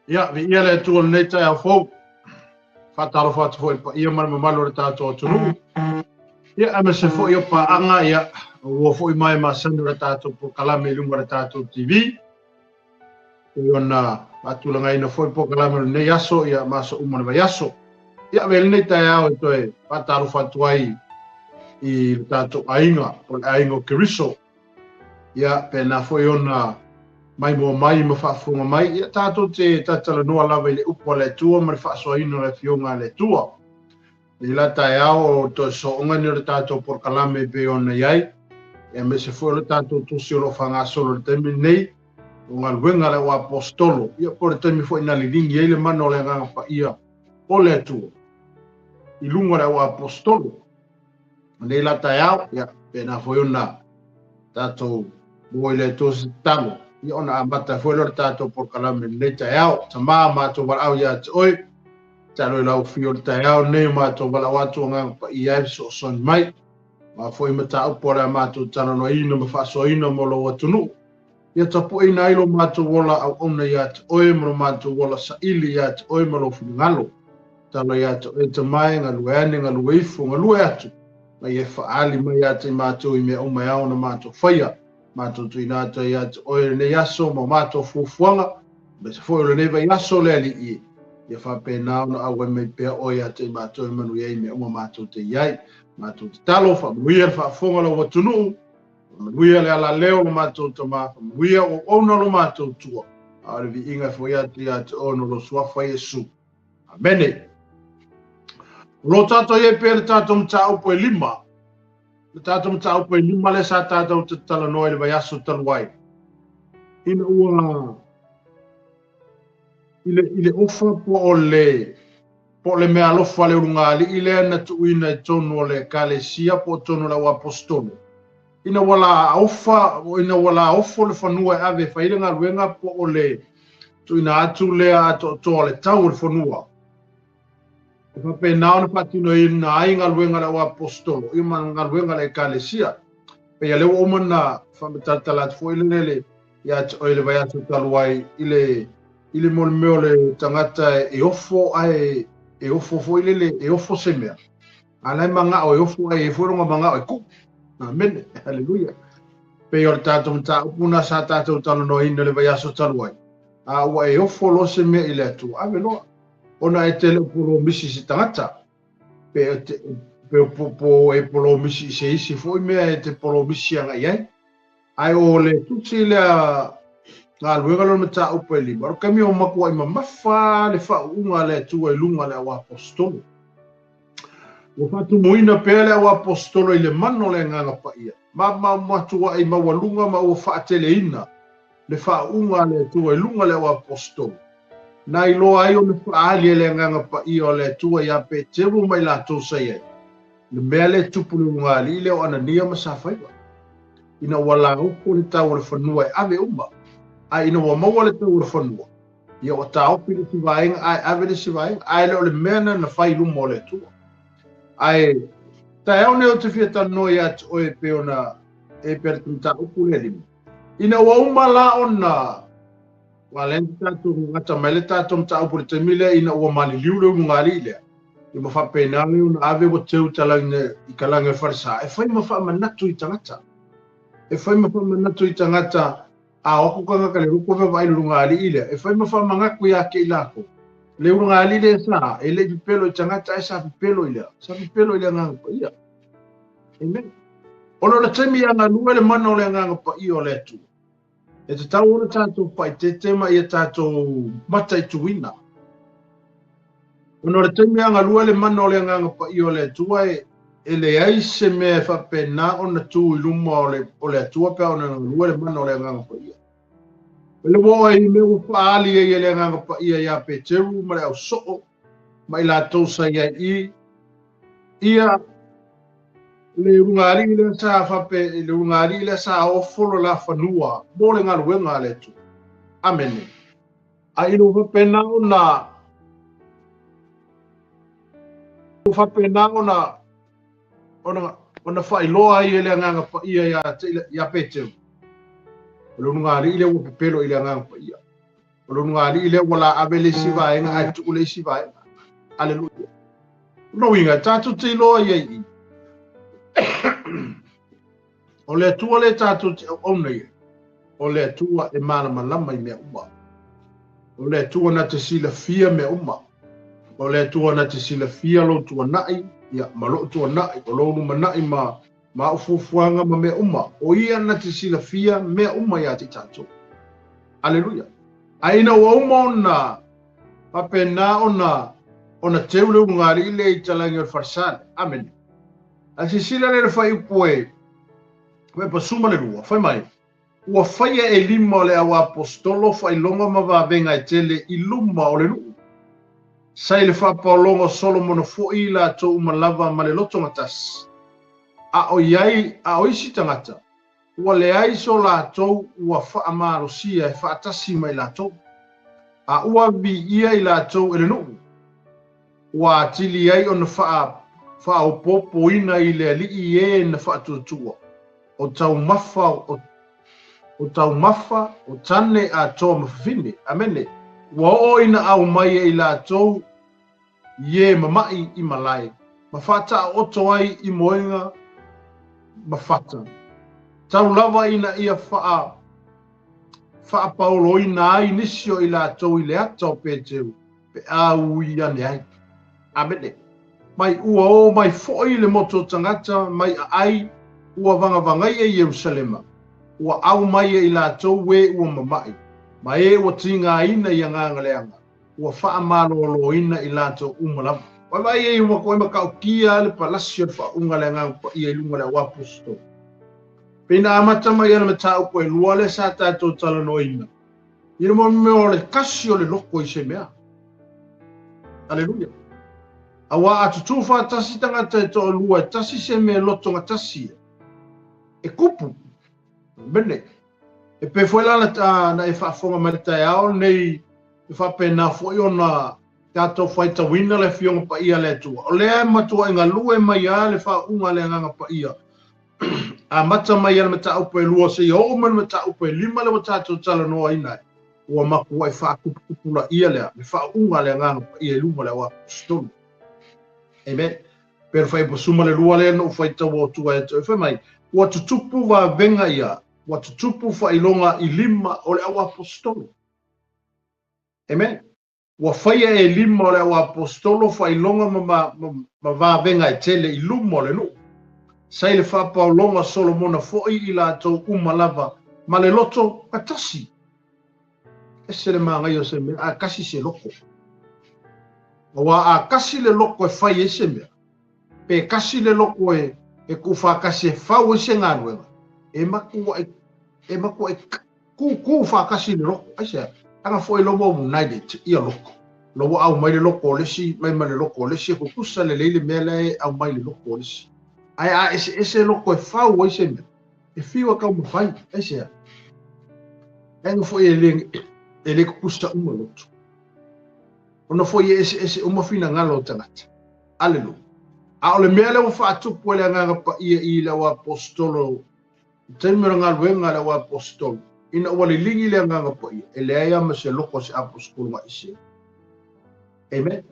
Ya, vi ia le tu nei tai au fou. Fatalo fatu fo pa ia mar mamalo le tato tunu. Ia ama se fo ia pa anga ia wo fo mai ma sandu le tato po kalame lunga le tato TV. Iona atulanga ina fo po kalame nei yaso ia maso umana vai yaso. Ia vel nei tai au toe fatalo fatu ai I le tato ainga o le ainga keriso. Ia pena fo iona mai mo mai ma whaafunga mai, ia tātou te tatala noa lawa I le upo le tua, ma le whaasoaina le fionga le tua. I la tae ao o to so onga ni le tātou por kalame pe ona iai, e me se fo le tātou tusi o lo whanga solo le temi nei, o ngā luenga le o apostolo, ia po le temi fo ina li lingi eile mano le nganga pa ia o le tua. I lunga le o apostolo. Nei la tae ao, ia, pena fo iona tātou boi le tosi tamo. Ia ona amata foi lor tato por kalame nei tai au tama mato wal au ia oi talo lau fio tai au nei mato wal watu nga pa ia so son mai ma foi mata au por mato tano no ino ma faso ino mo lo watunu ia tapu ina ilo mato wala au ona ia oi mo mato wala sa ili ia oi mo lo fingalo talo ia oi tamai nga luene nga luifu nga luatu ma ia fa ali ma ia te mato I me o mai au na mato faia mato tuina ta ia oe le yaso mo mato fufuanga be se foi le neva yaso le ali ia fa pena no awe me pe o ia te mato manu ia me o mato te iai mato te talo fa muia fa fonga lo watunu muia le ala leo mato to ma muia o ona lo mato tua ale vi inga foi ia te ono lo sua fa Yesu amene lo tato ia pe tato mtau po lima le tato mtau po lima le sa tato te tala no le yaso talwai ina ua ile ofa po le mea alofa le urunga li ile na tuina I tono le kalesia po tono la apostolo ina wala ofa le fanua ave faile nga ruenga po le tuina atu le ato to le tau le fanua fa pe na ona patino ina ai nga ruenga la apostolo ima nga ruenga le kalesia pe ya le o mana fa metatalat fo ile ya oile vai atu taluai ile mo meo le tangata e ofo fo ile e ofo semea ala manga o ofo e foronga manga o ku amen haleluya pe yor tato mta upuna sa tato tano no inde le vai aso taluai a wa e ofo lo semea ile tu avelo ona e tele polo misi si tangata pe po e polo misi se isi fo me e te polo misi anga ia ai o le tusi le nga luenga lo mata upo eli bar kami o makua I mafa le fa unga le tua I lunga le wa apostolo o fatu muina pele wa apostolo ile mano le nga pa ia ma tua I mawalunga ma o fa teleina le fa unga le tua I lunga le wa apostolo na ilo ai o me fa ali le nga pa ia le tua ia pe teru mai la to sai le mele tupu lunga li le o anania masafai ina wala o le tau le fanua ave umba ai ina wa maua le tau le fanua ia o tau pili si vaenga ai ave le si vaenga ai le o le mena na fai lumo o le tua ai ta eo ne o te fiata noi atu oe pe ona e per tunta upu le lima ina wa umba la ona walen tatu ngata mele tatu mta upu le temile ina wa mali liule ngali le I ma fa pena le una ave o teu talange I kalange farsa e fai ma fa manatu I tangata e fai ma fa manatu I tangata a o ko ka le ruko fa vai lunga ali ile e fai ma fa manga ku ya ke ilako le lunga ali le sa e le pelo tangata sa pelo ile nga pa ia amen ono le temi nga lua le mano le nga pa ia le tu e te tau ona tato pa te tema ia tato mata I tuina ono le temi nga lua le mano le nga pa ia le tu ai ele ai se me fa pena ona tu luma o le tua pe ona lua le mano le nga pa ia ele wo ai me o fa ali e le nga pa ia pe teru ma le so mai la to sa ia le ungari le sa fa pe le ungari le sa o folo la fanua mo le nga luenga le tu amen ai no fa pena ona fa iloa ai le nga pa ia pe teru le ungari le o pelo ile nga pa ia lo ngali ile wala abele siva nga atu ule siva aleluia no inga tatu tilo ye ole tu ole tatu onne ole tu e mana malama me uma ole tu na te sila fia me uma ole tu na te sila fia lo tu nai ya malo tu nai lo no nai ma ufufuanga me uma o ia na te sila fia me uma ya te tatu aleluia aina wa uma papena ona teule ngari ile italangi farsal amen asisila le fai poe we pasuma le rua fai mai ua faia e lima le au apostolo fai longa ma va venga e tele iluma o le lu sai le fa paolonga Solomon fo ila to umalava ma le loto ngatas a o iai a o isi tangata ua le ai so la to ua fa amaro sia e fa atasi mai la to a ua vi ia i la to ele nu ua tili ai on fa o popo ina i le li ie na fa tutua o tau mafa o tane a to mafine amene wa o ina au mai i la to ye mamai i malai mafata o to ai i moenga mafata tau lava ina ia fa paulo ina ai nisio i la to i le ato peteu pe au ia ne ai amene mai ua o mai foi le moto tangata mai ai ua vanga i Jerusalema ua au mai i la to we ua mamai mai ua tinga ina i nganga leanga ua fa malo ina i la to umala vai e ua ko ma kia le palasio fa unga leanga pa i lunga le apostol pina amata mai ana mata ko e lua le sa ta to tala no ina i mo me o le kasio le loko i se mea aleluia awa atu fa tasi tangata to lua tasi se me loto tasi e kupu bene e pe foi la na e fa fonga malta ao nei e fa pena foi ona tato foi ta winna le fiong pa ia le tu o le matua inga lue mai ale fa unga le nganga pa ia a mata mai ale mata upo e lua se o man mata upo e lima le mata to tala no ina o maku e fa kupula ia le fa unga le nganga pa ia luma le wa stone amen per fai po suma le lua le no fai ta wo tu e fa mai wa tutupu va venga ia wa tutupu fa ilonga i lima o le apostolo amen wa fai e lima o le apostolo fa ilonga ma va venga e tele i luma le no sai le fa paolonga Solomona foi i la to umalava ma le loto patasi ese le manga yo se me a kasi se loko wa a kasi le loko e fai ese me pe kasi le loko e ku fa kasi fa o se ngano e maku e ku fa kasi le loko ese anga foi lobo united ia loko lobo au mai le loko le si mai le loko le si ku kusa le mele au mai le loko le si ai ese loko e fa o ese me e fiwa ka mo fai ese anga foi ele kusa uma loto ona foi ese uma fina ngalo tangata aleluia a ole mele o fa tu pole nganga pa i le apostolo termino ngalwenga le apostolo ina wale lingi le nganga pa ele ya ma se loko se apostolo ma ise amen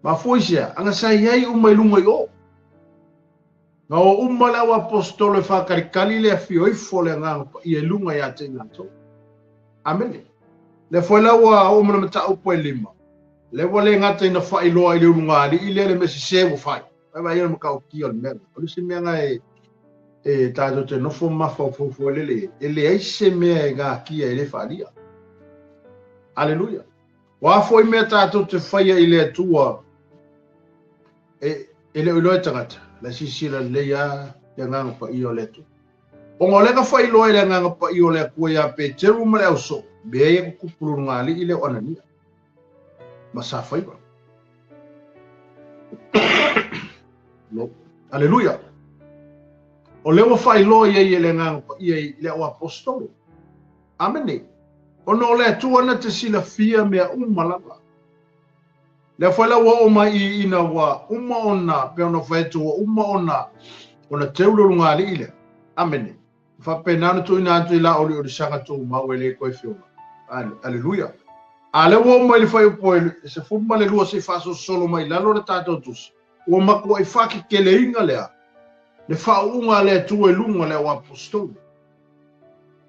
ma foi sia anga sai ai uma ilunga yo na o uma le apostolo fa karikali le fio i fole nganga pa i lunga ya tenga to amen le foi la wa o mo mata o po lima le wale ngata ina fa ilo i lunga ali ile le mesi se wo fai vai ia mo ki on mer o se me nga e ta do te no fo ma fo le ele ai se me ga ki ele faria aleluia wa foi me ta to te faia ile tua ele o tangata la sisila le ya nga pa i o le tu o ngole ka foi lo ile nga pa i o le ku ya pe teru ma le so be ye ku pulu ngali ile onani masa foi ba no aleluia o le fai lo ye le nga ye le o apostolo amen o no le tu ona te sila fia me umalava le foi la o mai ina wa uma ona pe ona fai tu uma ona teulo ngali ile amen fa penano tu ina tu la o sanga tu ma wele ko fio aleluia Ale wo mai le fai po se fuma le lua se faso solo mai lalo le tato tus. Wo maku ai faki kele inga lea. Le faunga le tu e lunga le wa apostolo.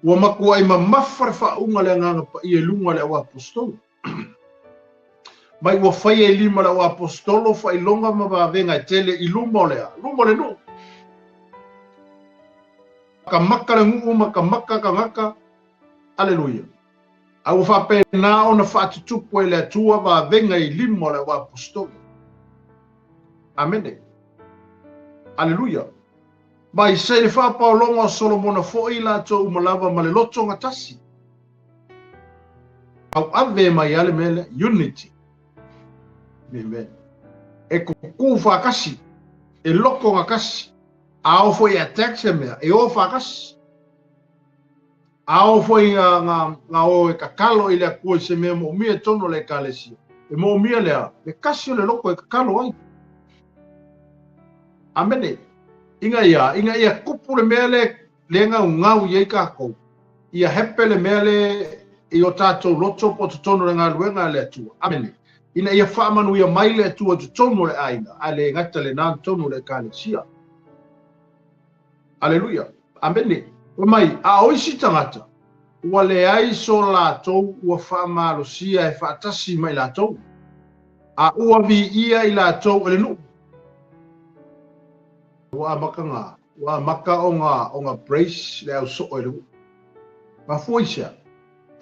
Wo maku ai mamafar faunga le nganga pa i e lunga le wa apostolo. Mai wo fai e lima le wa apostolo fai longa ma va venga tele i luma lea. Luma le no. Kamaka le ngu kamaka kangaka. Aleluia. Au fa pena ona fa tutupu ele atua va venga i limo le wa apostolo. Amen. Aleluia. Mai se le fa paolonga Solomona fo i la to umalava ma le loto ngatasi. Au ave mai ale mele unity. Amen. E kuku fa kasi. E loko ngakasi. Ao fo i attack se mea. E o fa kasi. Ao foi nga o e kakalo i le akua se mea mo mia tono le kalesia. E mo mia lea, le kasi le loko e kakalo ai. Amene. Inga ia kupu le mea le ngau iei kako. Ia hepe le mea le i o tātou loto po tono le ngā luenga le atua. Amene. Ina ia whaamanu ia mai le atua tono le aina. A le ngata le nā tono le kalesia. Aleluia. Amene. Mai, a oisi tangata, ua le ai so lātou ua whaamalosia e whaatasi mai lātou. A ua vi ia i lātou ele nu. Ua maka o ngā brace le au so ele nu. Ma fuisia,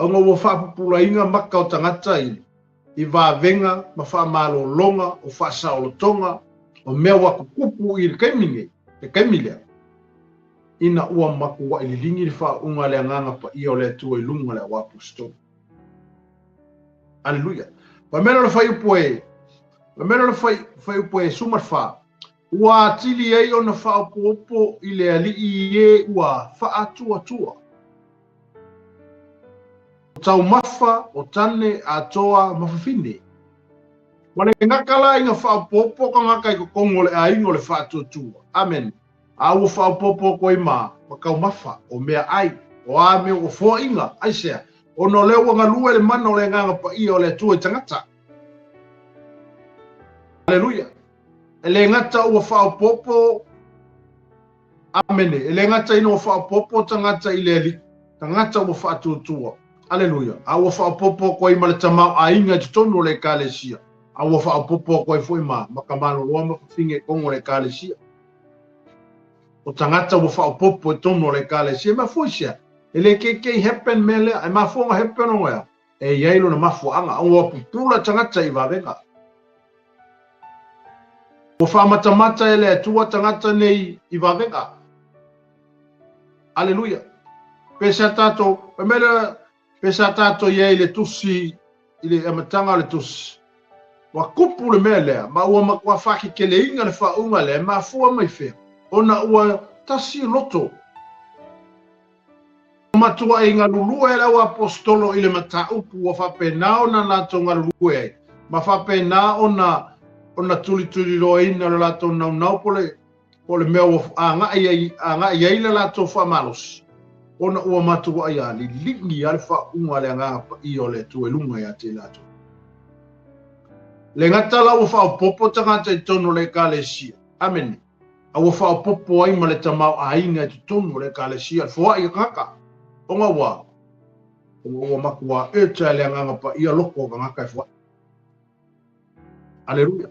o ngā ua whaapupula inga maka o tangata i vāvenga, ma whaamalo longa, o whaasaolotonga, o mea wako kupu i le kaimilea. Ina ua maku wa ililingi le whaunga le nganga pa ia o le tua i lunga le apostolo. Aleluia. Wa mena le whai upoe sumar wha. Ua tili ei o na whaupopo i le ali i e ua whaatua. O tau mafa o tane atoa mawhawhine. Wane ngakala inga whaupopo ka ngaka i kongo le aingo le whaatua. Amen. Au whaupopo koe mā, wakau mafa, o mea ai, o a mea o fō inga, ai sea, o no leo wanga lua le mana o le nganga pa ia o le tua tangata. Aleluia. E le ngata ua whaupopo, amene, e le ngata ino whaupopo tangata i le li, tangata ua whaatutua. Aleluia. Au whaupopo koe ma le tamau a inga tonu le kālesia. Au whaupopo koe fōi mā, makamano loa mawhinge kongo le kālesia. O tangata ua whaupopo e tono le kālesia, ma fuisia. E le kei hepen mele, e ma fuanga hepen o ngea. E iailo na mafuanga, o ua pupula tangata i wawenga. O whamatamata e le atua tangata nei i wawenga. Aleluia. Pesa tato, pesa tato ia i le tusi, i le amatanga le tusi. Wa kupu le mele, ma ua makua whaki ke le inga le whaunga le, ma fua mai whea. Ona ua tasi loto. Matua e ngā lulua e lau apostolo i le mataupu o whapenao na lato ngā lulua e. Ma whapenao na tuli roa ina le lato nau pole mea a ngā iei le lato whamalos. Ona ua matua i a li lingi ale whaunga le ngāpa i o le tue lunga i a te lato. Le ngata lau whaupopo tangata i tono le kālesia. Amen. Aua whaupopo ai ma le tamau a inga i tono le kālesia. Fua i kaka. Onga wa. Onga makua e tia le nganga pa ia loko ka ngaka i fua. Aleluia.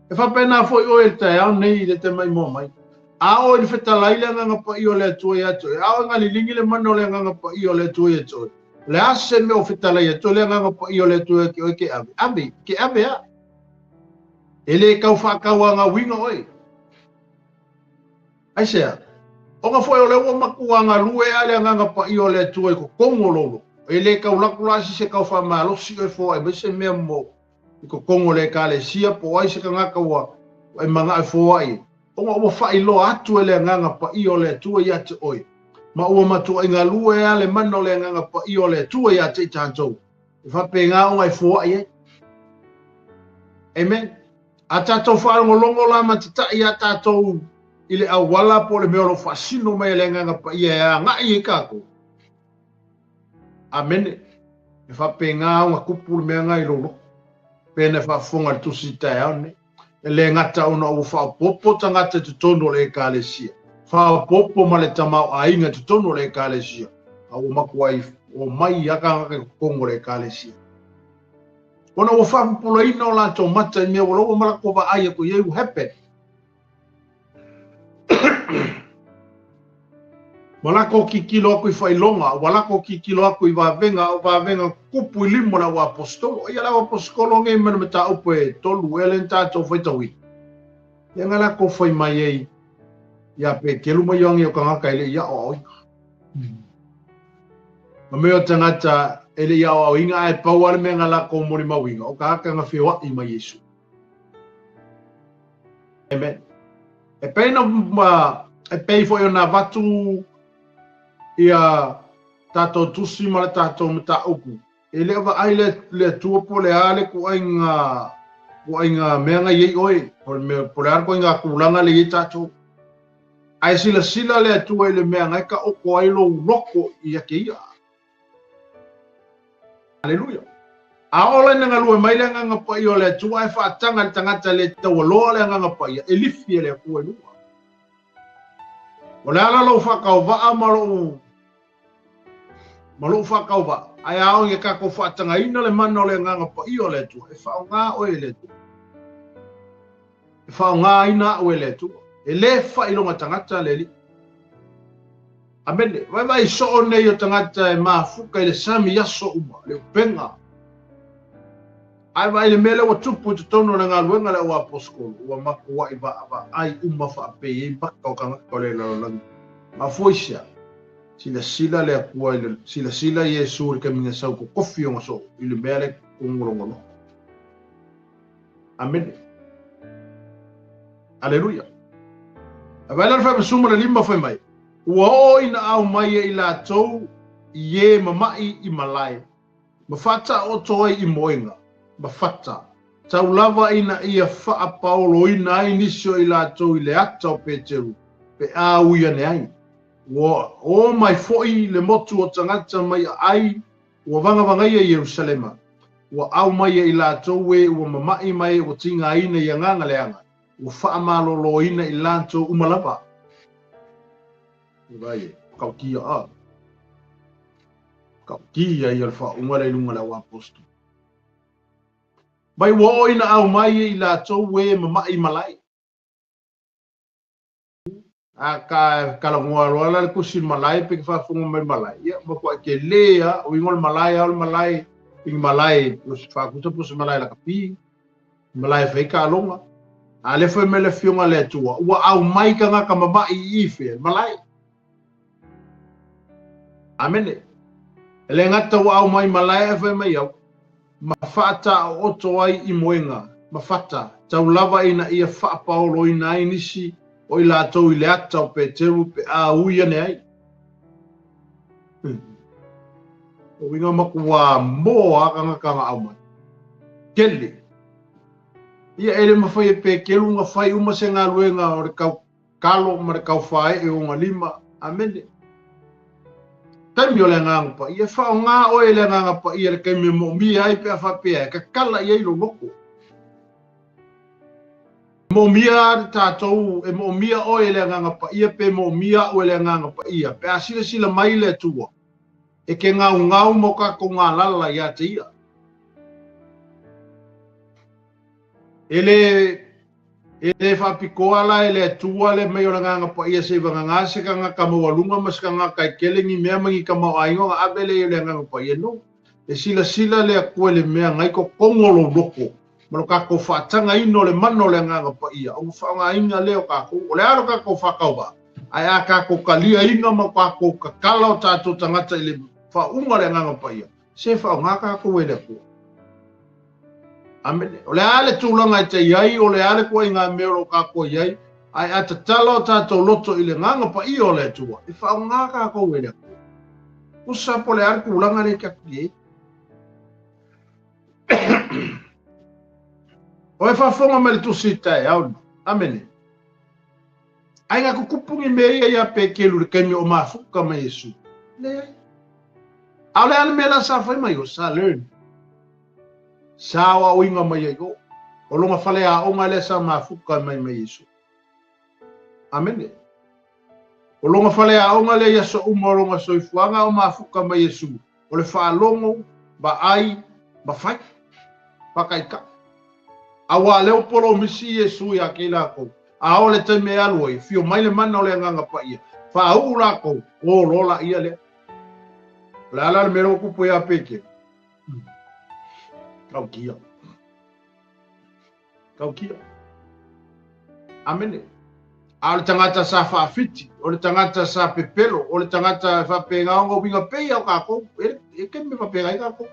E whapena fo i o e te au nei le te mai mo mai. A o i whetalai le nganga pa i o le tue ato. A o ngā lilingi le mano le nganga pa i o le tue ato. Le ase me o whetalai ato le nganga pa i o le tue ki o ke ave. Ave, ke ave a. Ele kau whakaua ngā winga oi. Aisea, o ngā whai o le ua makua ngā lue ale nganga pa i o le tue ko kongo lolo. Ele kau lakulasi se kau whamalosi o e fōa e mese mea mo i ko kongo le ka le sia po ai se ka ngaka ua e manga e fōa i. O ngā ua whai lo atu e le nganga pa i o le tue i ate oi. Ma ua matua i ngā lue ale mano le nganga pa i o le tue i ate i tātou. E whape ngā o ngai fōa i e. Amen. A tātou wharongo longo la ma te tai a tātou i le awala po le meolo whasino mai le nganga pa ia ngā i e kako. Amen. e whapenga o ngā kupu mea ngai lolo. Pēne whafonga le tusi tai au ne. E le ngata una o whapopo tangata te tono le ekalesia. Whapopo ma le tamau a inga te tono le ekalesia. A o makuai o mai aka ngake kongo le ekalesia. Ona o whapupula ina o lato mata i mea wala o malako wa aia ko iei uhepe. Walako ki kilo aku i whailonga, walako ki kilo aku i wavenga kupu i limo na wa apostolo. Ia la apostolo ngai mana mata upo e tolu, elen tātou whaitawi. Ia ngā lako whai mai ei, ia pe kelu mai yongi o kangaka ele ia o oi. Ma meo tangata ele ia o inga e pau ale mea ngā lako mori mawinga, o ka haka ngā whiwa i mai Yesu. Amen. E peina e pei fo i o nā watu ia tātou tusi ma le tātou mata upu. E lea wa ai le tuapo le ale ko ai ngā mea ngai ei oi. Po le arko ai ngā kulanga le ei tātou. Ai sila le atua i le mea ngai ka oko ai lo loko i ake ia. Aleluia. A ola ina ngalua mai le nganga pa i o le atua e whaatanga le tangata le tawaloa le nganga pa ia. E lifi le akua lua. O le ala lau whakau waa malo whakau waa. Ai ao nge kako whaatanga ina le mana o le nganga pa i o le atua. E whao ngā o e le atua. E whao ngā ina o e le atua. E le whailonga tangata le li. Amene, vai so nei o tangata e mafuka i le sami yaso uma, le upenga. Ai vai le mele wa tupu te tono na ngā luenga le o aposkolo, ua maku wa i wa ai uma whaape i baka o kangaka o le lalolangi. Ma foisia, sila le akua i le, sila Yesu i ka minga sau ko kofi o ngaso, i le mele kongolongolo. Amene. Aleluia. Vai lan fa suma le lima fa mai. Ua o ina au mai e la tou ye mamai i malai. Mafata o toi i moinga. Mafata. Tau lava ina ia faa paulo ina ai nisio i la tou i le ata o Peteru. Pe a uia ne ai. Ua o mai foi le motu o tangata mai ai. Ua vanga ia Yerusalema. Ua au mai e la tou e ua mamai mai o tinga ina i anganga leanga. Ua faa malolo ina i la tou umalava. Vai, kau kia a. Kau kia i alfa unga le lunga le o apostol. Vai wo ina au mai i la tou we mamai malai. A ka ngoa rola le kusin malai pe fa funga mai malai. Ia mo ko ke lea o ingol malai ing malai os fa kuta pus malai la kapi. Malai fe ka longa. A le foi mele fionga le tua. Ua au mai ka nga ka mamai i fe malai. Amene. Ele ngata wa au mai malai e mai au. Mafata o oto ai i moenga. Mafata. Tau lava ina ia wha paolo ina inisi o i la tau i le ata o Peteru pe a uia ne ai. O winga maku wa moa kanga au mai. Kele. Ia ele mawhai e pe kelu nga whai uma se ngā luenga o re kau kalo ma re kau whae e o ngā lima. Amene. Taimi o le nganga pa, ia whao ngā oe le nganga pa, ia le kaime mo mi ai pe a whapea, ka kala i eiro loko. Mo mia tātou, e mo mia oe le nganga pa, ia pe mo mia oe le nganga pa ia, pe a sila mai le tua. E ke ngau mo kako ngā lala ia te ia. Ele whapikoa la ele tua le mei o na nganga pa ia se wanga ngase ka ngaka mawalunga mas ka ngaka i kelengi mea mangi ka mau aingo nga abele le nganga pa ia no. E sila le akua le mea ngai ko kongolo loko. Mano kako whaatanga ino le mano le nganga pa ia. O whaanga inga leo kako. O le aro kako whakauba. Ai a kako kalia inga ma kako kakala o tātou tangata i le whaunga le nganga pa ia. Se whaunga kako ele akua. Amene. O le ale tūlanga i te iai, o le ale kua i ngā mero kako iai, ai a te tala o tātou loto i le nganga pa i o le tua. I whao ngā kako e le kua. Usa po le ale tūlanga le kaku iei. O e whawhonga me le tusi tai, au. Amene. Ai ngā kukupungi me ia pe kelu le kaimi o mafuka me Yesu. Le ai. Au le ale mela sa fai mai o sa learn. Sa wa uinga mai o. O longa fale a onga le sa mafuka mai mai Yesu. Amen. O longa fale a onga le yaso uma longa soifuanga o mafuka mai Yesu. O le whaalongo, ba ai, ba fai, ba kaika. Awa leo polo misi Yesu ya ke lako. A o le te me aloi, fio mai le mana o le nganga pa ia. Whaau lako, o rola ia le. Le ala le mero kupu ya peke. Kau kia. Kau kia. Amene. A le tangata sa whaafiti, o le tangata sa pepelo, o le tangata whapenga o winga pei au kako. E ke me whapenga i kako.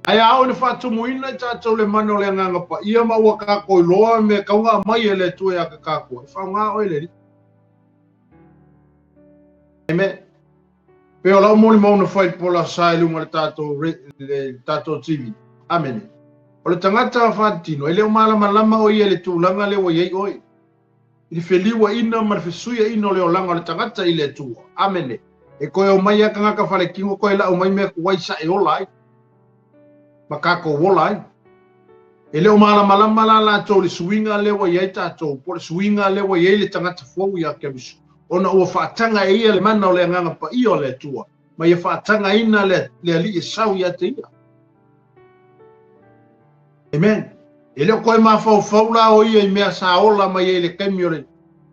Ai au ni whaatumuina i tātou le mana o le nganga pa. Ia maua kako i loa me kaunga mai e le tue a kako. Whaunga o ele. Amen. Pe o lau moni mauna whai pola sa e lunga le tātou TV. Amen. O le tangata whaatino, e leo malama o ia le tūlanga le wa iei oi. I le wheliwa ina ma le whesuia ina o leo langa o le tangata i le tua. Amen. E koe o mai aka ngaka whale kingo koe la o mai mea kuwai sa e ola ai. Makako wola ai. E leo malama la tau le suinga le wa iei tātou. Po le suinga le wa iei le tangata fwau ia kebisu. Ona ua whaatanga e ia le mana o le nganga pa i o le tua. Ma ia whaatanga ina le ali e sau ia te ia. Amen. E leo koe mawhau la o ia i mea sa ola mai e le kaimi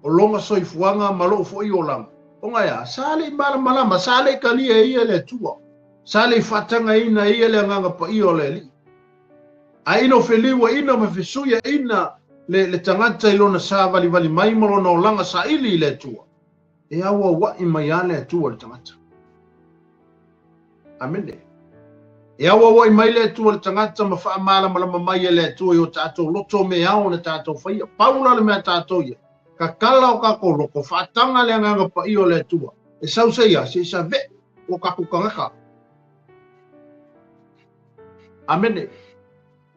o longa soifuanga ma loo fo i o langa. O ngai a, sale i malama, sale i kalia e ia le tua. Sale i whaatanga ina e ia le nganga pa i o le li. A ino wheliwa ina ma whesuia ina le tangata i lona sa vali mai malona o langa sa ili i le tua. E aua wa i mai ale tua le tangata. Amene. E aua wa i mai le tua le tangata ma wha malama mai e le tua i o tātou loto me au na tātou whaia. Paula le mea tātou ia. Ka kala o kako loko, whaatanga le nganga pa i o le tua. E sau se ia, se sa ve o kako kangaka. Amene.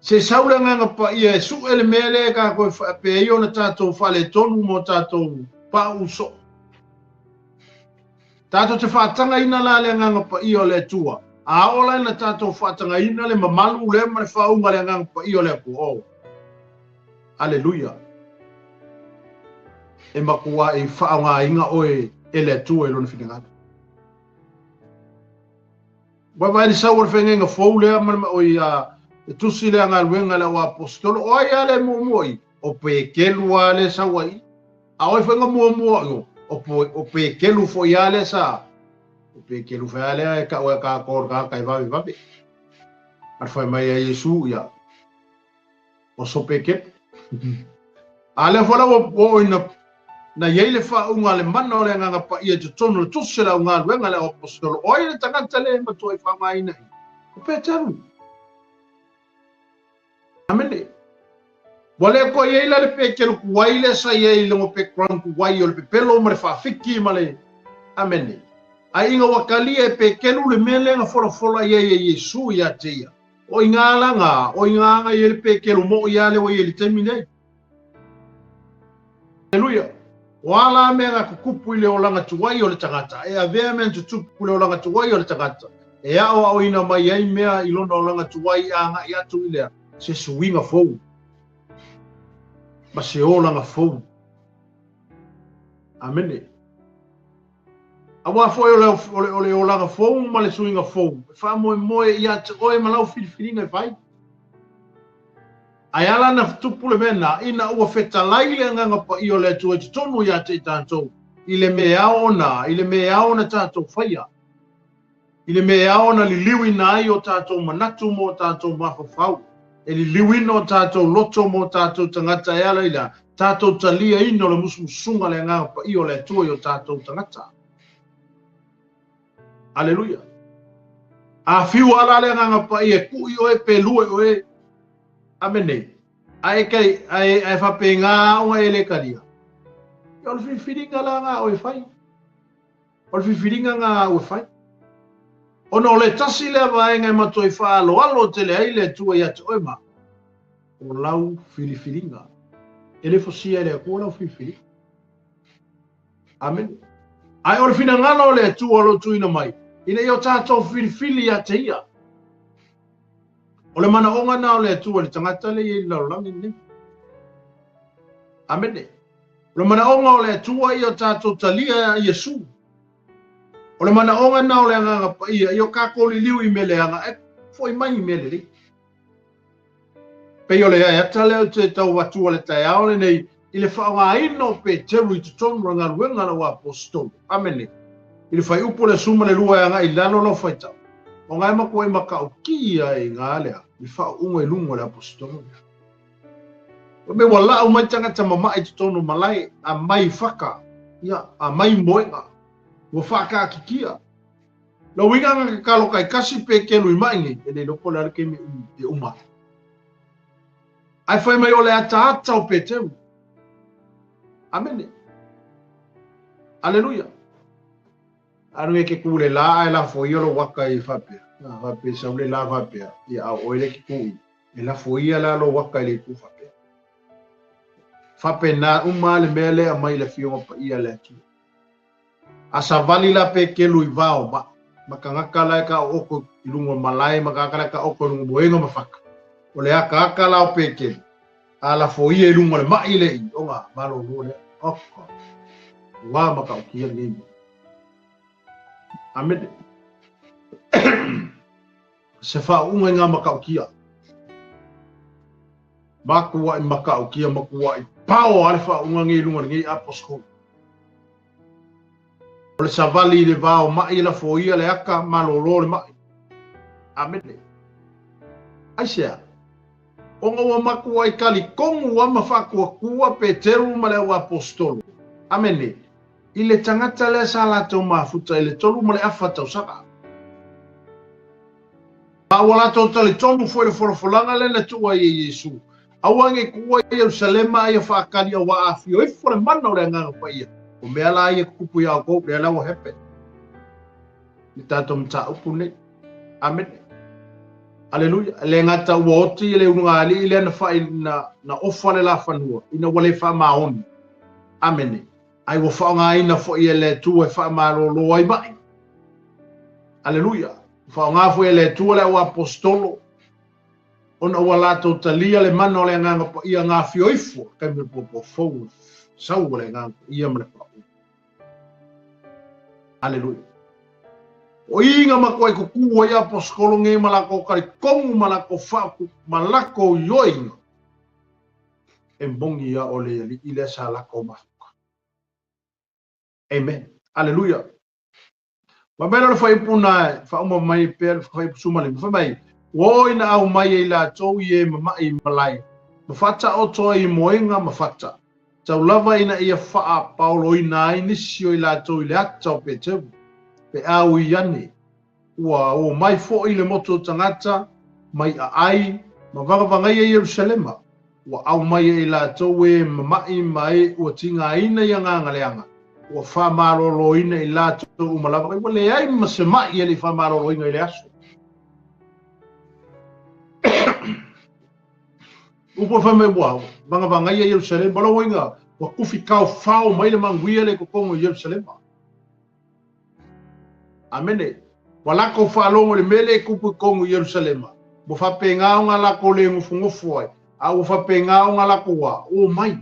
Se sau le nganga pa i e su ele mele ka koe pe i o na tātou whale tonu mo tātou pa uso. Tātou te whaatanga ina la le nganga pa i o le tua. A ola ina tātou whaatanga ina le mamalu le ma le whaunga le nganga pa i o le ku o. Aleluia. E makua e whaunga inga oe e le tua e lona whinangata. Wai ni sau le whengenga fau lea ma oi e tusi le anga luenga le o apostolo. O ai ale muamua i. O pe kelua le sau ai. A oi whenga muamua i o. O pe kelu fo ia le sa. O pe kelu fo ia le ka o ka kor ka kai vavi. Ar foi mai a Yesu ia. O so pe ke. Ale fo la o ina na yele fa unga le mana o le nganga pa ia te tonu le tusi la unga luenga le apostolo. Oi le tangata le ma toi fa mai nei. O pe taru. Amene. Wale ko ye la le pe ke ku wai le sa ye le mo pe kran ku wai o le pelo mo le fa fiki male. Amen. Ai inga wakali e pe ke lu le mele nga fola ye Yesu ya te ia. O ingala nga, o inganga ye le pe ke lu mo ya le o ye le temine. Hallelujah. Wala me nga kukupu ile o langa tu wai o le tangata. E a vea men tu tupu ile o langa tu wai o le tangata. E a o ina mai ai mea ilona o langa tu wai a nga ia tu ile se suinga fou. Ma se o langa fou. Amene. Awa foi ole o langa fou ma le suinga fou. Fa moe ia te oe malau filifilinga fai. Ai ala na tupu le mena ina ua feta laile nganga pa i o le tu e tonu ia te tātou. I le mea ona tātou whaia. I le mea ona li liwi na ai o tātou manatu mo tātou mawhawhau. E li liwi no tātou loto mo tātou tangata e ala ila. Tātou talia ino le musumusunga le nganga pa i o le tu e o tātou tangata. Aleluia. A fiu ala le nganga pa i e kui o e pelue o e. Amene. Ai kai ai fa penga o ele karia. Yo le firinga la nga o e fai. O le firinga nga o e fai. Ono le tasi le vai ngai mato i fa alo te le ai le tu ia te oema. O lau firinga. Ele fosia le ko lau firinga. Amen. Ai o le finanga le tu o lo tu ina mai. ina yo tātou whiriwhiri a te ia. O le mana onga nā o le atua le tangata le i laulangi ne. Amene. O le mana onga o le atua i o tātou talia a Iesu. O le mana onga nā o le anganga pa ia i o kākoli liu i mele anga e foi mai i mele li. Pei o le ata leo te tau watua le tai ao le nei i le whaonga ino pe teru i te tonu ranga ruenga na wa apostolo. Amene. I le whai upo le suma le lua anga i lalo lo whai tau. O ngai mako e maka o kia e ngā lea. I whao unga i lungo le apostolo. O me wala au mai tangata mama i te tonu malai a mai whaka. Ia, a mai moenga. Wa whaka ki kia. Lo winga nga kalo kai kasi pe kelu i maingi. E nei lopo le arke me te uma. Ai whai mai o le ata o pe teru. Amene. Aleluia. Anu e ke kule la e la foi o waka i whapea. Whapea sa ule la whapea. Ia au oile ki kui. E la foi la lo waka i le ku whapea. Whapea na umale mele a mai le fionga pa ia le atu. A sa vali la pe kelu i vao ma. Makangaka lai ka oko i lungo malai. Makangaka lai ka oko i lungo moenga ma whaka. O le aka aka lao pe kelu. A la foi e lungo le mai le i. O ngā malo lua oko. Wā maka o kia ngai. Amene. Se wha unga ngā makaukia. Makua i makaukia, makua i pao ale wha unga ngai lunga ngai apostol. O le savali le vao mai la foia le aka malolo le mai. Amene. Aisea. Onga wa makua i kali kongu wa mawhakua kua Peteru ma le o apostolo. Amene. I le tangata le sa la tau mafuta i le tolu ma le afa tau saka. Ma wala tau tali tonu foi le folofolanga le na tua i Yesu. Awange kua i Jerusalema i a whaakari a wa afio i fore mana o le nganga pa ia. O mea la i a kupu i au kou le alawa hepe. Ni tato mta upu ne. Amen. Aleluia. Le ngata ua oti i le ununga ali i le na whai na ofa le la whanua. Ina wale wha maoni. Amen. Ai wa whaonga ina fo i le tu e wha marolo ai mai. Aleluia. Whaonga fo i le tu le o apostolo. Ona ua lato talia le mana o le nganga pa ia ngā fioifo. Kai me popo fau. Sau le nganga ia mle pa. Aleluia. O inga mako ai kukua i apostolo nge malako kari kongu malako whaku malako yoinga. E mbongi ia o le li ile sa lako mafu. Amen. Aleluia. Mabela le fai puna fa uma mai pe fai suma le fa mai. Wo ina au mai i la tou ye mama i malai. Mafata o to i moenga mafata. Tau lava ina ia faa Paulo ina inisio i la tou i le ata o pe tevu. Pe au i ane. Ua o mai fo i le moto tangata mai a ai ma vanga i Jerusalema. Ua au mai i la tou e mama i mai ua tinga ina i nganga leanga. Ua wha marolo ina i lato umalawa. Ua le ai masema i ali wha marolo ina i le aso. Upo wha me wau. Vanga i Jerusalem. Bala wainga. Ua kufi kau whao mai le manguia le kokongo i Jerusalem. Amene. Wa lako wha longo le mele kupu kongo i Jerusalem. Ua wha pengao ngā lako le ngufungufu ai. A ua wha pengao ngā lako wa. O mai.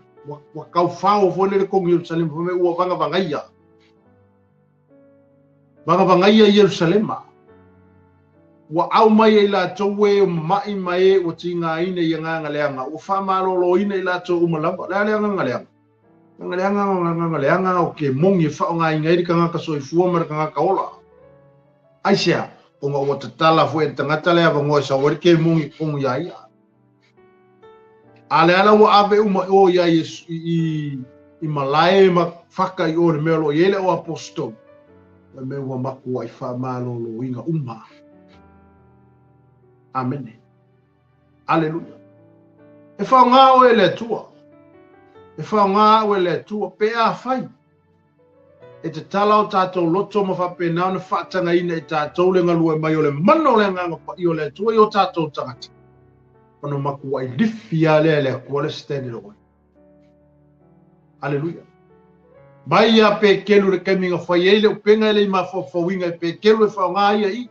Wa kau whao fone le kongo Jerusalem me ua vanga ia. Vanga ia Jerusalema. Wa au mai i la towe mai mai o tinga ina i nganga leanga. O wha malolo ina i la to umalawa. Lea leanga ngaleanga. Ngaleanga o ke mongi whao ngā inga iri ka ngaka soifua mara ka ngaka ola. Aisea, o ngā ua tatala fo e tangata lea vangoa sa wari ke mongi kongu ia ia. Ale ala wa ave uma o ia i malai ma whaka i o le melo i ele o apostol. Le me ua maku ai wha malolo inga uma. Amen. Aleluia. E wha ngā o e le tua. E wha ngā o e le tua pe a whai. E te tala o tātou loto ma whapena na whaatanga ina e tātou le ngalua mai o le mano le nganga pa i o le tua i o tātou tangata. Ono maku ai lifi a le kua le steni roi. Aleluia. mai a pe kelu le kaminga fai ele upenga ele ma fawinga pe kelu e whaonga ia i.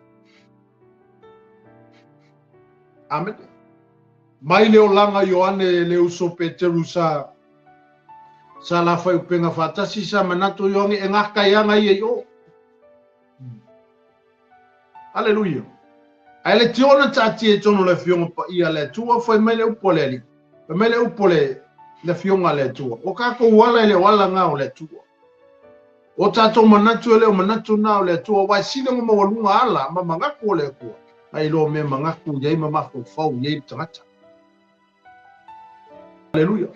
Amen. Mai leo langa Ioane le uso Peteru sa la fai upenga fatasi sa manato yongi e ngaka ianga ia i o. Hallelujah. Ele tiona tati e tono le fionga pa ia le tua fai mai le upole li. Mai le upole le fionga le tua. O kako wala ele wala ngao le tua. O tato manatu ele o manatu nao le tua. Wai sile ngoma walunga ala ma mangaku le kua. Ai lo me mangaku yei mamako fau yei tangata. Hallelujah.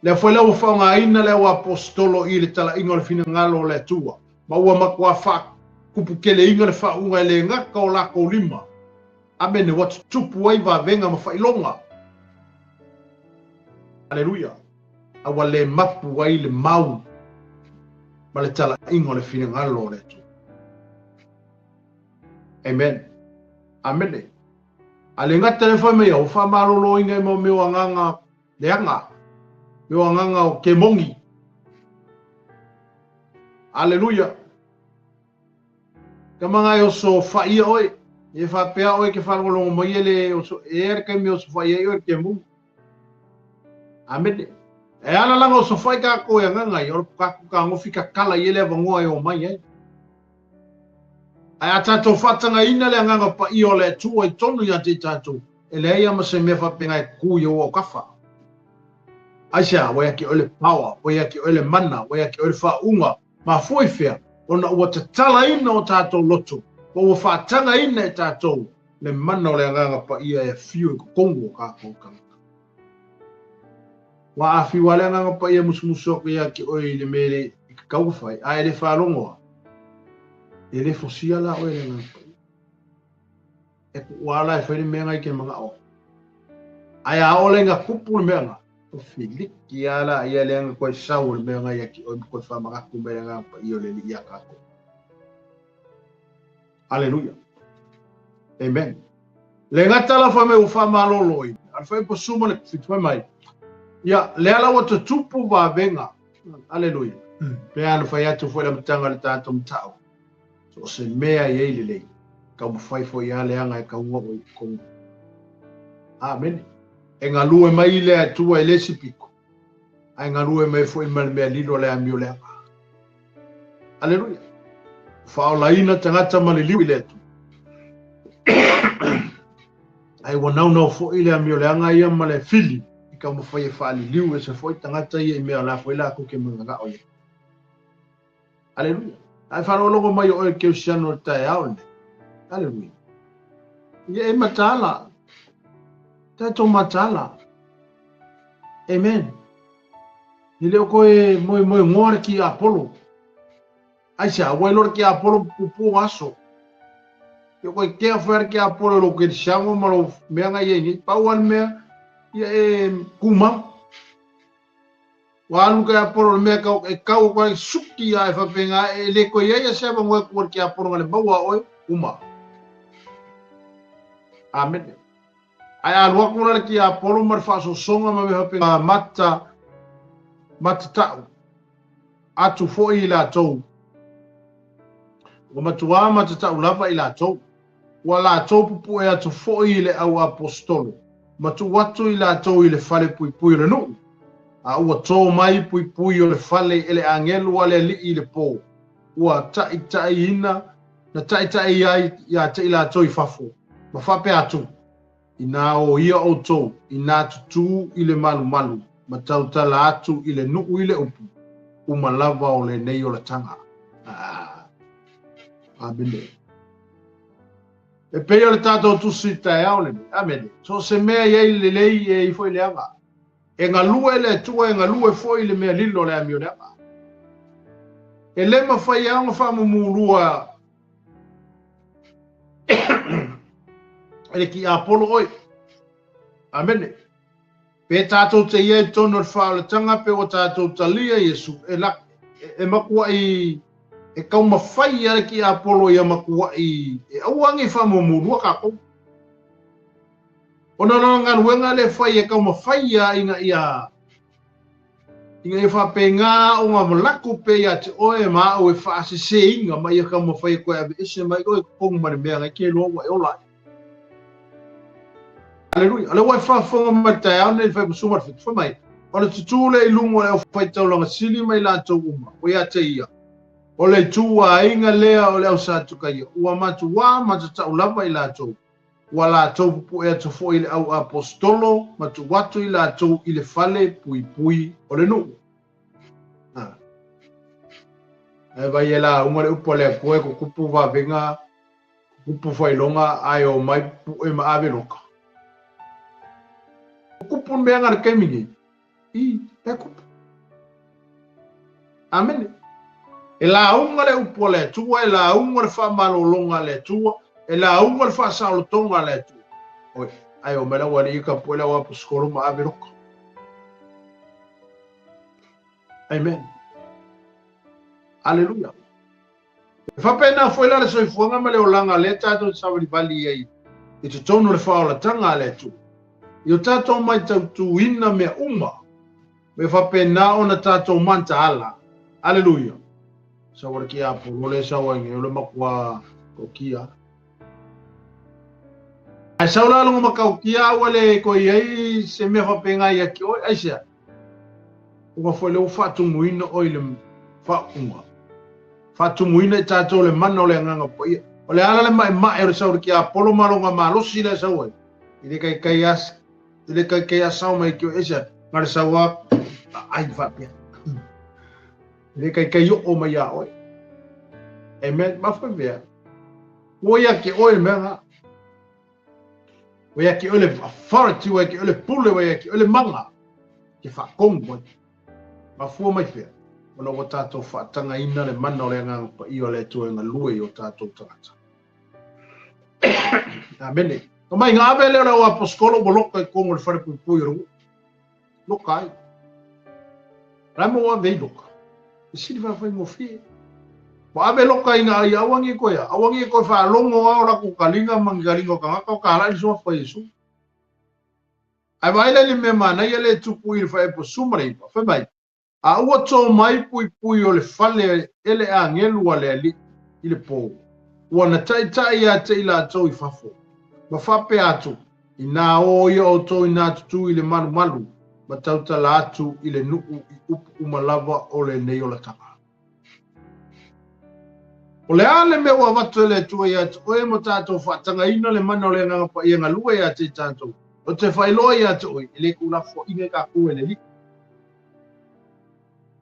Le foi leo whaonga ina leo apostolo i le tala ingo le fina ngalo le tua. Ma ua makua wha kupu kele inga le whaunga le ngaka o lako lima. Amene watu tupu wai va venga ma whailonga. Hallelujah. Awa le mapu wai le mau. Ma le tala ingo le fina ngalo le tua. Amen. Amene. Ale ngata le whai mea o wha marolo inga mo mea nganga leanga. Mea nganga o ke mongi. Hallelujah. Kamanga yo so whaia oi. E whapea oi ke whanolongo mai ele o so e kai mea o so whaia oi ke mungu. Amene. E ala langa o so whai ka koe nganga i oro kaku ka ngofi ka kala i ele avangoa e o mai ai. Ai a tatou whatanga ina le nganga pa i o le tua i tonu i a te tatou. E le ia ma se mea whapenga e kui o kafa. Aisha, wai aki ole power, wai aki ole mana, wai aki ole whaunga, ma foi fea, ona ua te tala ina o tātou loto, o ua whaatanga ina e tātou, le mana o le nganga pa ia e fiu e kongo ka kōkanga. Wa a fiu a le nganga pa ia musumuso ko ia ki oi le mere i ka kauwhai, a e le whalongoa, e le fosia la o e le nganga pa ia. E ku wala e whaile mea ngai ke mga o. Ai a ole ngā kupu le mea ngā. O filiki ala ia le anga koe sau le mea ngai aki o koe whamakaku mea ngā pa i o le li ia kako. Hallelujah. Amen. Le ngata la whame u whamalolo i. Al whai po suma le fitu mai. Ia, le ala wa te tupu wa venga. Hallelujah. Pea anu whai atu whai la mtanga le tātou mtau. So se mea i eile lei. Ka mu whai fo ia le anga e ka ua o i kongu. Amen. E ngā lue mai le atua e lesi piko. Ai ngā lue mai fo i mea lilo le amio le anga. Hallelujah. Whaola ina tangata mali liwi le atu. Ai wanau nao fo i le amio le anga ia ma le fili. I ka mo whai e whaali liwi e se fo i tangata ia i mea la fo i la kuke mga ngā oia. Hallelujah. Ai whanau longo mai o e keu siano tae aone. Hallelujah. Ia e matala. Tato matala. Amen. Ni leo koe moe ngore ki Apollo. Aisha, wai lor ki Apollo pupu aso. Yo koe kea whaer ki Apollo lo ke siango malo mea ngai e ni. Pauan mea, ia e kuma. Walu ka Apollo mea kau koe suki a e whapenga e le koe ia seba ngoe kuar ki Apollo ngale baua oi, kuma. Amen. Ai alua kura ki Apollo mar faso songa ma me hape mata tau atu fo i la tou o matua mata tau lava i la tou wa la tou pupu e atu fo i le au apostolo matu watu i la tou i le fale pui pui renu a ua tou mai pui pui o le fale ele angelu ale li i le po ua tai ina na tai ai ia te i la tou i fafo ma fape atu ina o ia o tō, ina tutu i le malu, ma tautala atu i le nuu i le upu, uma lava o le nei o le tanga. Amene. E pei o le tātou tusi tae au le, amene. So se mea iei le lei e i foi le anga. E ngā lua le tua, e ngā lua e foi le mea lilo le amio le anga. E le ma fai anga whamu mūrua ele ki Apollo oi. Amene. Pe tātou te ia tono le whaalatanga pe o tātou talia Yesu. E makua i e kau mawhai ale ki Apollo ia makua i e auangi whamomurua kako. Ona ngā ruenga le whai e kau mawhai ia inga ia Inga e whapenga o ngā malaku pe ia te oe maa o e whaase se inga mai a ka mawhai koe abe ese mai oe kongu mani mea ngai ke loa wa e olai. Aleluia. Ale wai whaafonga mai tai au nei whai kusumar fitu whamai. Ona tutule i lungo e o whai taulanga sili mai la tau uma. O ia te ia. O le tua inga lea o le au sātu ka ia. Ua matu wā matu tau lava i la tau. Ua la tau pupu ea tofo i le au apostolo. Matu watu i la tau i le fale pui pui o le nuu. E vai e la umare upo le koe ko kupu wa venga. Kupu whailonga ai o mai pu e ma ave loka. Kupu mea ngara kemingi. I, e kupu. Amen. E la unga le upo le tua, e la unga le wha malolonga le tua, e la unga le wha saulotonga le tua. Oi, ai o mera wari ika po le wapu skoro ma ave roka. Amen. Aleluia. E whapena foi la le soifuanga ma le olanga le tato sawari bali ei. E te tono le whaola tanga le tua. I o tato mai tautu ina mea uma. Me whapena o na tato manta ala. Aleluia. Sawara ki apo, role sawa inge, ole makua ko kia. Ai saula longa makau kia, wale ko iei se me whapenga ia ki oi, aisia. Uga foi leo whatu muina oi le whaunga. Whatu muina i tato le mana o le nganga po ia. O le ala le mai o le saura ki apolo malonga malosi le sawa. Ile kai as, ile kai asau mai ki oi, aisia. Ngare sawa, ai whapia. Le kai o mai a oi. Amen. Ma foi vea. Oia ki oi mea. Oia ki ole authority, oia ki ole pule, oia ki ole manga. Ki whakongo. Ma fua mai vea. Ona o tātou whaatanga ina le mana o le nganga pa i o le tuenga lue i o tātou tangata. Amen. O mai ngā ave lera o apostolo mo loka i kongo le whare pui rongo. Loka ai. Ramo o ave i loka. Sini whawhai mo fie. Wa ave loka i ngā i awangi koe a. Awangi koe wha longo a ora ku kalinga mangi kalinga ka ngaka o ka harai soa whai isu. Ai waile li me mana i ale tupu i le whai po sumare ipa. Whai mai. A ua tō mai pui pui o le whale ele a ngelu a le ali i le pō. Ua na tai a te ila tō i whafo. Ma whape atu. I nā o ia o tō i nā tutu i le malu malu. Ma tautala atu i le nuku i upu umalava o le nei o la tanga. O le ale me ua watu le tua i atu, oe mo tātou whaatanga ina le mana o le nganga pa i ngalua i atu i tātou. O te whailoa i atu oi, le kulafo inge ka kue le li.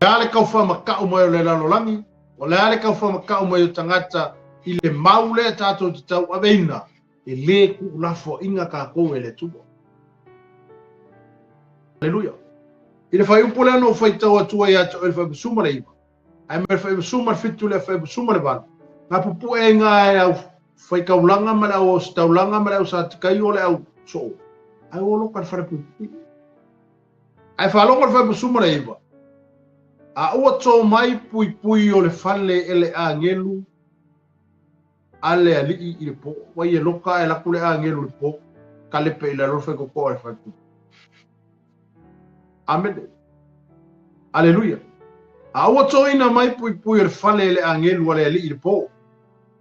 Le ale kau whamakau mai o le lalolangi, o le ale kau whamakau mai o tangata i le maule tātou te tau aveina, e le kulafo inga ka kue le tua. Aleluia. I le whai upole ano whai tau atua i atu o le whai busuma le iwa. Ai me whai busuma fitu le whai busuma le wanu. Ngā pupu e ngā e au whai kaulanga mara o staulanga mara o sa tikai o le au so. Ai o loka le whare pui. Ai whalonga le whai busuma le iwa. A ua tō mai pui pui o le whale ele a ngelu. Ale a lii i le po. Wai e loka e laku le a ngelu le po. Kalepe i le rofe koko le whai pui. Amen. Aleluia. A ua tō ina mai pui pui o le whale ele a ngelu ale a lii i le po.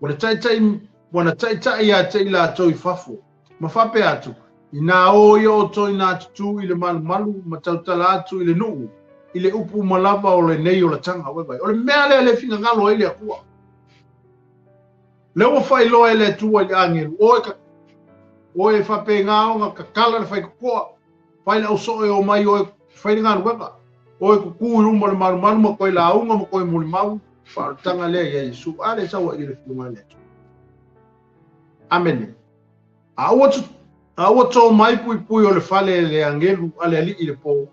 Wana tai a te ila tō i whafo. Ma whape atu. I nā o ia o tō i nā tutu i le malu malu. Ma tautala atu i le nuu. I le upu malava o le nei o la tanga. O le mea lea le finga ngalo e le a kua. Le ua whai loa e le tua i le angelu. Oe whape ngā o ngā kakala le whai kukua. Whai le au so e o mai oe whai ngā ruweka. Oe kuku ruma le malu malu ma koe la unga ma koe muli mau. Whaatanga lea i Yesu. Ale sawa i le whiunga lea. Amen. A ua tō mai pui pui o le whale le angelu ale ali i le pō.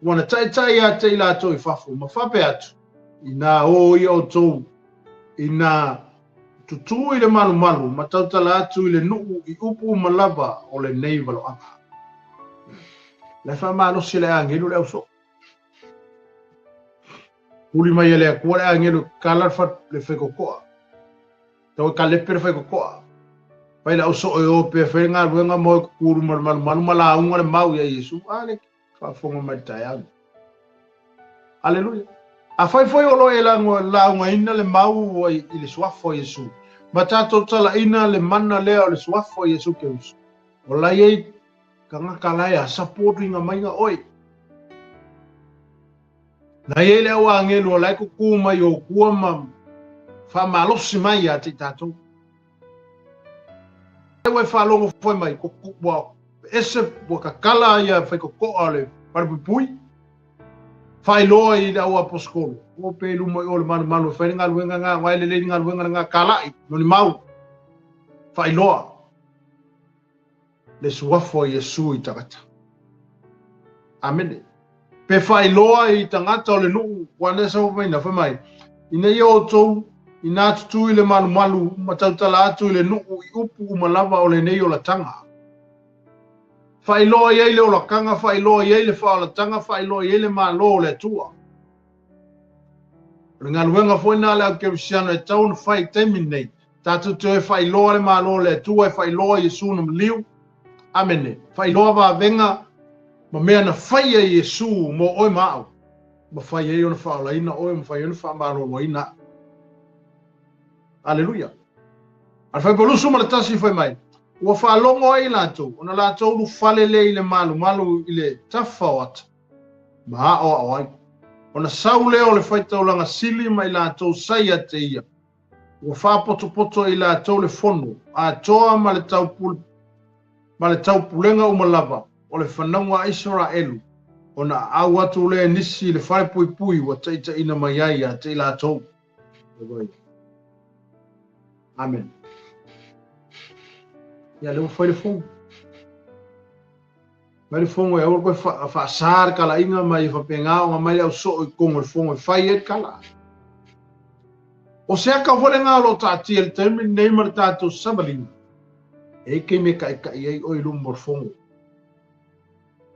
Wana tai a te ila tō i whafo. Ma whape atu. I nā o ia o tō. I nā tutu i le malu malu. Ma tautala atu i le nuu i upu malava o le nei valo anga. Le wha malosi le angelu le au so. Uli mai ele a kua le angelu kalarfa le whekokoa. Tau ka lepe le whekokoa. Pai la au so e o pe whenga ruenga mo e kukuru malu malu mala unga le mau ia Yesu. Ale whafonga mai tai au. Aleluia. A fai o lo e la ina le mau i le suafo Yesu. Ma tato tala ina le mana lea o le suafo Yesu ke usu. O la iei ka ngaka lai a sapotu inga mainga oi. La iei le awa angelu o lai kuku mai o kua ma fa malosi mai a te tato. Ewe fa longo foi mai kuku wa ese ka kala ia fai koko ale parpupui. Fai loa i da ua poskolo. O pe luma i ole manu fai ngā luenga ngā waile le ngā luenga ngā kalai. Noni mau. Fai loa. Le suafo Yesu i tagata. Amene. Pe fai loa i tangata o le nuu. Wane sa upai na fai mai. Ina ia o tou. Ina tutu i le malu. Matautala atu i le nuu i upu umalava o le nei o la tanga. Fai loa iei le o la kanga, fai loa iei le wha o la tanga, fai loa iei le malo o le tua. Ngā luenga fwoi nā leo Kerisiano e tau na fai teimi nei. Tātou te e fai loa le malo o le tua, e fai loa Yesu na mliu. Amene. Fai loa wa venga, ma mea na fai e Yesu mo oi maau. Ma fai e o na wha o la ina oi, ma fai e na wha malo o ina. Aleluia. Al fai polusu ma le tasi fai mai. Ua whaalongo ai lātou, ona lātou lu whalele i le malu i le tafa o ata. Maa o awai. Ona sau leo le whaitaulanga sili mai lātou sai a te ia. Ua whaapoto i lātou le fono, a toa ma le tau pulenga umalava, o le whanaunga Israelu. Ona au atu le nisi le whare pui wa teita ina mai ai a te lātou. Amen. Ya le foi le fong. Mai le fong e o ko fa sar kala inga mai fa penga o mai o so ko mo fong fai e kala. O se ka vole nga lo tati el termi nei mar tato sabalin. E ke me kai ai o ilu mo fong.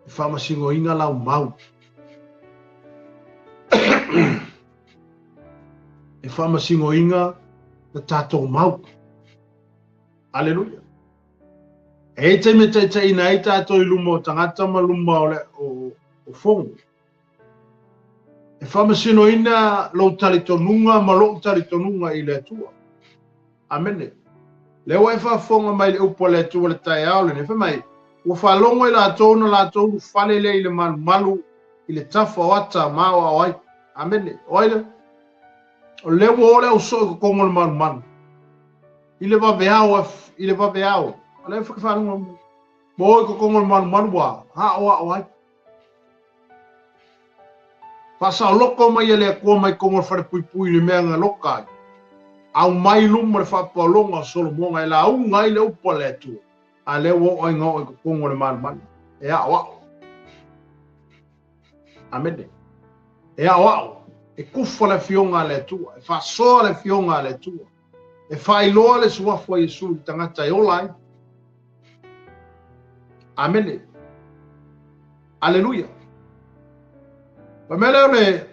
Fa ma singo inga la mau. E fa ma singo inga tato mau. Aleluia. E te me te ina i tātou i lumo tangata ma luma o fongo. E whamasino ina lo talitonunga ma lo talitonunga i le tua. Amene. Leo e whafonga mai le upo le tua le tai aole. Ne whamai, ua whalongo i la tōna la tōnu whalele i le malu i le tafa o ata maua o ai. Amene. Oile. O leo o le o so i kongo le malu. I le waveao. Ala fa fa no boy ko kongo man wa ha wa fa sa loko mai ele ko mai kongo fa pui le menga loka au mai lum fa polonga solo monga ela u ngai le upoletu ale wo o ngo ko kongo le man e a wa amede e a wa e kufa le fionga le tu e fa so le fionga le tu e fa ilo le sua fo Yesu tangata e olai. Amene. Aleluia. Pamela le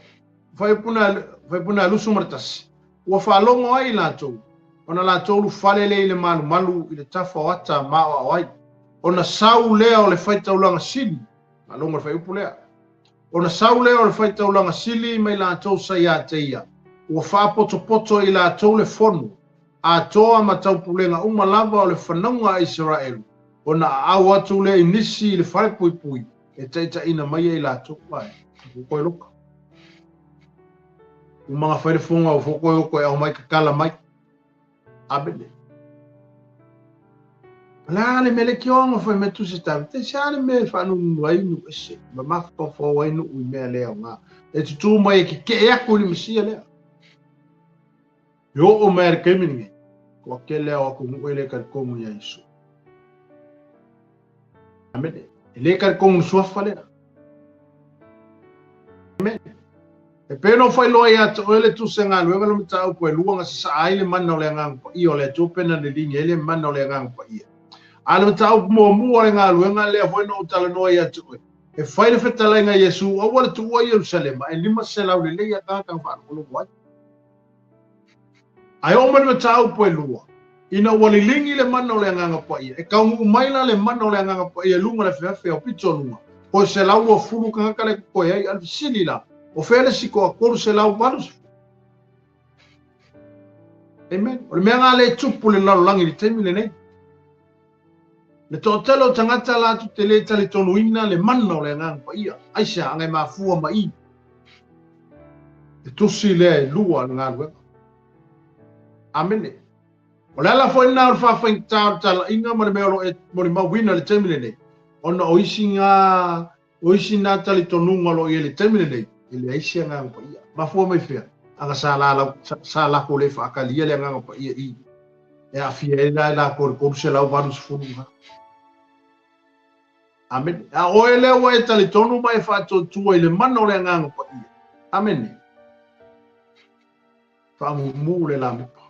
vai puna lusu martas. Ua whalongo ai lātou. Ona lātou lu whalele i le malu i le tafa o ata maa o ai. Ona sau lea o le whaitaulanga sili. Malonga le whaiupu lea. Ona sau lea o le whaitaulanga sili mai lātou sai a te ia. Ua whapoto i lātou le fono. A toa ma taupulenga umalava o le whanaunga Israelu. Ona au atu le inisi le whare pui. E teita ina mai e lātou. Vai. Koe loka. O mga whaere whonga o whokoi o koe au mai ka kala mai. Abene. Lale mele ki onga whai me tu se tawe. Te seane me whanu nuainu ese. Ma maka whawainu ui mea lea ngā. E tutu mai e ki ke eako ni misia lea. Yo o mea re keimingi. Kua ke lea o aku muele kari kongu ya Isu. Amene. E le kari kongu suafa lea. Amen. E peno fai loa ia te oele tu se ngā luenga lo mita au koe luanga sa aile mana o le ngang pa ia o le tu pena le lingi ele mana o le ngang pa ia. Ale mita au mua le ngā luenga lea hoena o tala noa ia te oe. E fai le whetalenga Yesu au wale tu ua Yerusalema e lima se lau le leia tātang whaana kolo wai. Ai o mani mita au koe lua. Ina wale lingi le mana o le ngang pa ia. E kaungu umaila le mana o le ngang pa ia lunga le whiawhi o pito lunga. Ko se lau o furu kangaka le koe ai alfi sili la. O fele si ko akor se lau manus. Amen. O le mea ngā le tupu le lalolangi li temi le nei. Le tōtelo tangata la tu te le tali tonu ina le mana o le ngang pa ia. Aisa angai mafua ma i. Le tusi le lua le ngā lue. Amene. O le ala fo ina o whawhaing tāo tala inga ma le mea lo e mori mawina le temi le nei. Ona oisi ngā tali tonu ngalo i le temi le nei. Ile aisia ngang pa ia. Mafua mai fea. Anga sa la ko le whaakalia le ngang pa ia i. E a fia e la kore se lau wanu sifunu ha. Amen. A oe leo e tali tonu mai whātua tua i le mana o le ngang pa ia. Amen. Whaamumu le la mepa.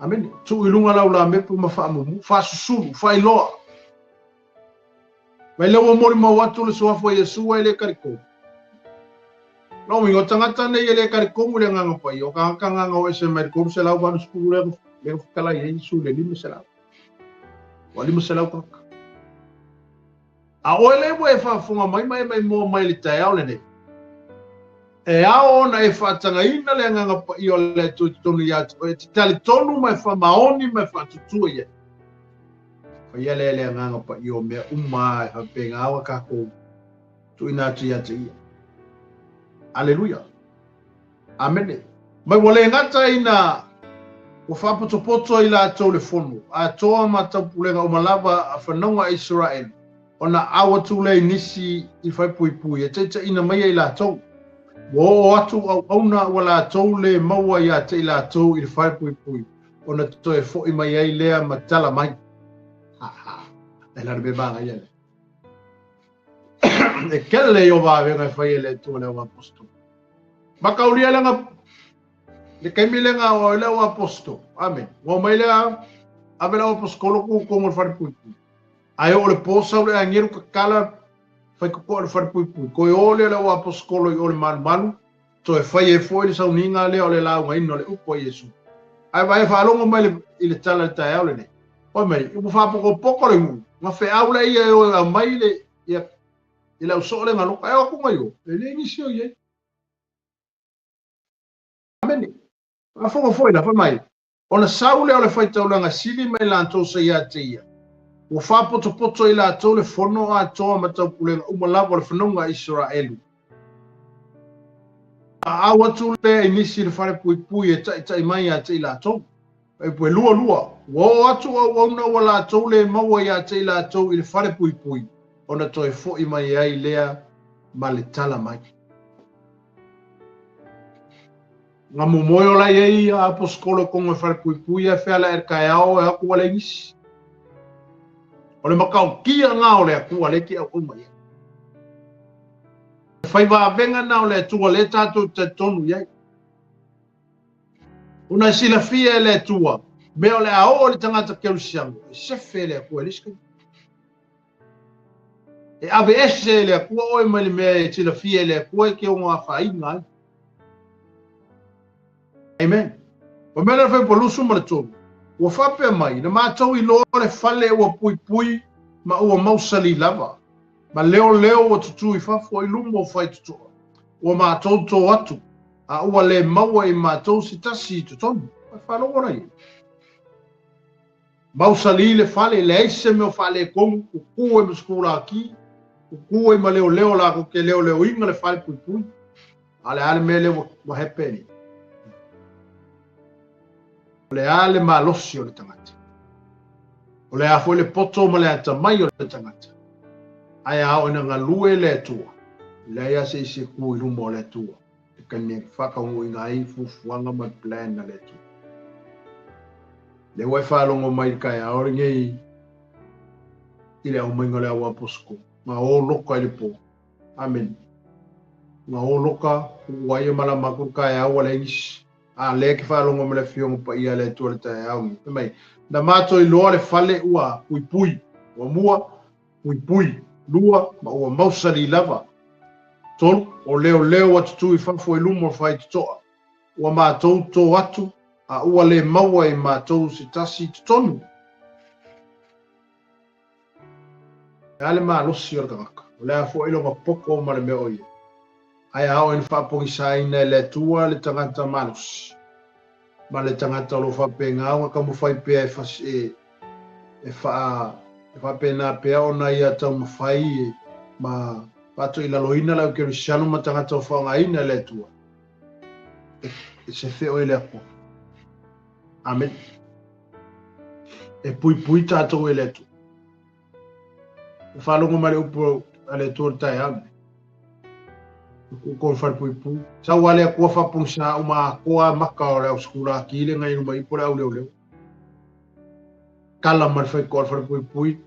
Amen. Tu ilunga lau la mepa ma whaamumu. Whaasusuru, whailoa. Mai lewa mori mawatu le suafo Yesua i le kariko. No mingo tangata nei le kariko le ngang pa ia. O ka ngang o ese mai kuru se lau wanu sifunu le whakala i Yesu le lima se lau. Wa lima se lau kaka. A oe le mo e whaafunga mai mo mai le tai au le nei. E ao na e whaatanga ina le nganga pa i o le tonu i atu. E te tali tonu mai whamaoni mai whaatutua ia. Whaia le nganga pa i o mea umai hape ngā awa kako. Tu ina atu i atu ia. Aleluia. Amene. Mai wale ngata ina o whapotopoto i la atou le fono. A toa matapulenga o malava a whanonga Israel. Ona awa tule nisi i whai pui pui. E teita ina mai i la tau. Wo atu au auna wala tau le maua i a te i la tau i whai pui pui. Ona toe fo i mai ai lea matala mai. Ha ha. E lana me banga i ele. E kele o wawenga i whai ele tua leo aposto. Makaulia langa. Le kaimi lenga o leo aposto. Amen. Wa mai lea. Ave leo aposkolo ku kongo whai pui pui. Ai o le posa o le angeru kakala fai ko le far pui pui. Ko ole le wa poskolo i ole malu to e fai e foi le sauninga le ole la ngai no le upo Yesu. Ai vai fa longo mai le tala tai ole ne. O mai u fa poko le mu. Ma fe aula i e o mai le ia i la so le ngalo ai o ku mai o. Le inisio ye. Amen. Ma foi la fa mai. Ona saule ole fai taulanga sili mai la to se ia te ia. O whapoto i la tau le whono a toa matau kulenga umalawa le whanonga Israelu. A awa tu le inisi le whare pui pui e tai mai a te i la tau. E pue lua. Wo atu au auna wa la tau le maua i a te i la tau i le whare pui pui. Ona toi fo i mai ai lea ma le tala mai. Nga mumoyo la iei a aposkolo kongo e whare pui pui e wheala er kai ao e haku wale inisi. O le makau kia ngā o le akua le ki au umai. Whai wā venga nā o le atua le tātou te tonu iai. Una sila fia e le atua. Me o le ao o le tangata kerusiango. E sefe le akua liska. E ave ese le akua oi mai le mea e sila fia e le akua e ke o ngā whai ngai. Amen. O mea le whai polusu ma le tonu. Ua whapea mai, na mātou i loa le whale ua pui pui ma ua mausali lava. Ma leo o tutu i whafo i lumo o whai tutua. Ua mātou tō atu, a ua le maua i mātou si tasi i tutonu. Ai whalongo rai. Mausali le whale, le eise me o whale kongu, kuku e mskura aki, kuku e ma leo la ke leo inga le whale pui pui. Ale me le wa hepeni. O le ale malosi o le tangata. O le a foi le poto ma le ata mai o le tangata. Ai ao ina ngalue le atua. Le aia se ku i rumo le atua. E kane whakaungo i ngai fufuanga ma plan na le atua. Le wai whalongo mai kai aore ngei i le au mainga le awa posko. Nga o loka i le po. Amen. Nga o loka wai e malamaku kai awa le ingisi. A le ke whalongo me le fiongo pa ia le tua le tae au. Mai, na mato i loa le whale ua pui pui. Ua mua, pui pui. Lua, ma ua mausari lava. Tolu, o leo atu i whafo i lumo whai tutoa. Ua mātou tō atu, a ua le maua i mātou si tasi tutonu. E ale mā losi o le kakaka. O le a fo ilo ma poko o ma le mea o ia. ai ao en whaapongisaina le tua le tangata manus. Ma le tangata lo whapengau ka mo whai pia e whapena pia ona ia tau mawhai ma pato ila loina lau ke risiano ma tangata o whaongaina le tua. E se feo ele ako. Amen. E pui tātou ele tua. E whalongo mare upo ale tua tai ame. Ko far pui. Sa wale ko fa pungsa uma ko maka ora skula ki le ngai mai por au le. Kala mar fa ko far pui.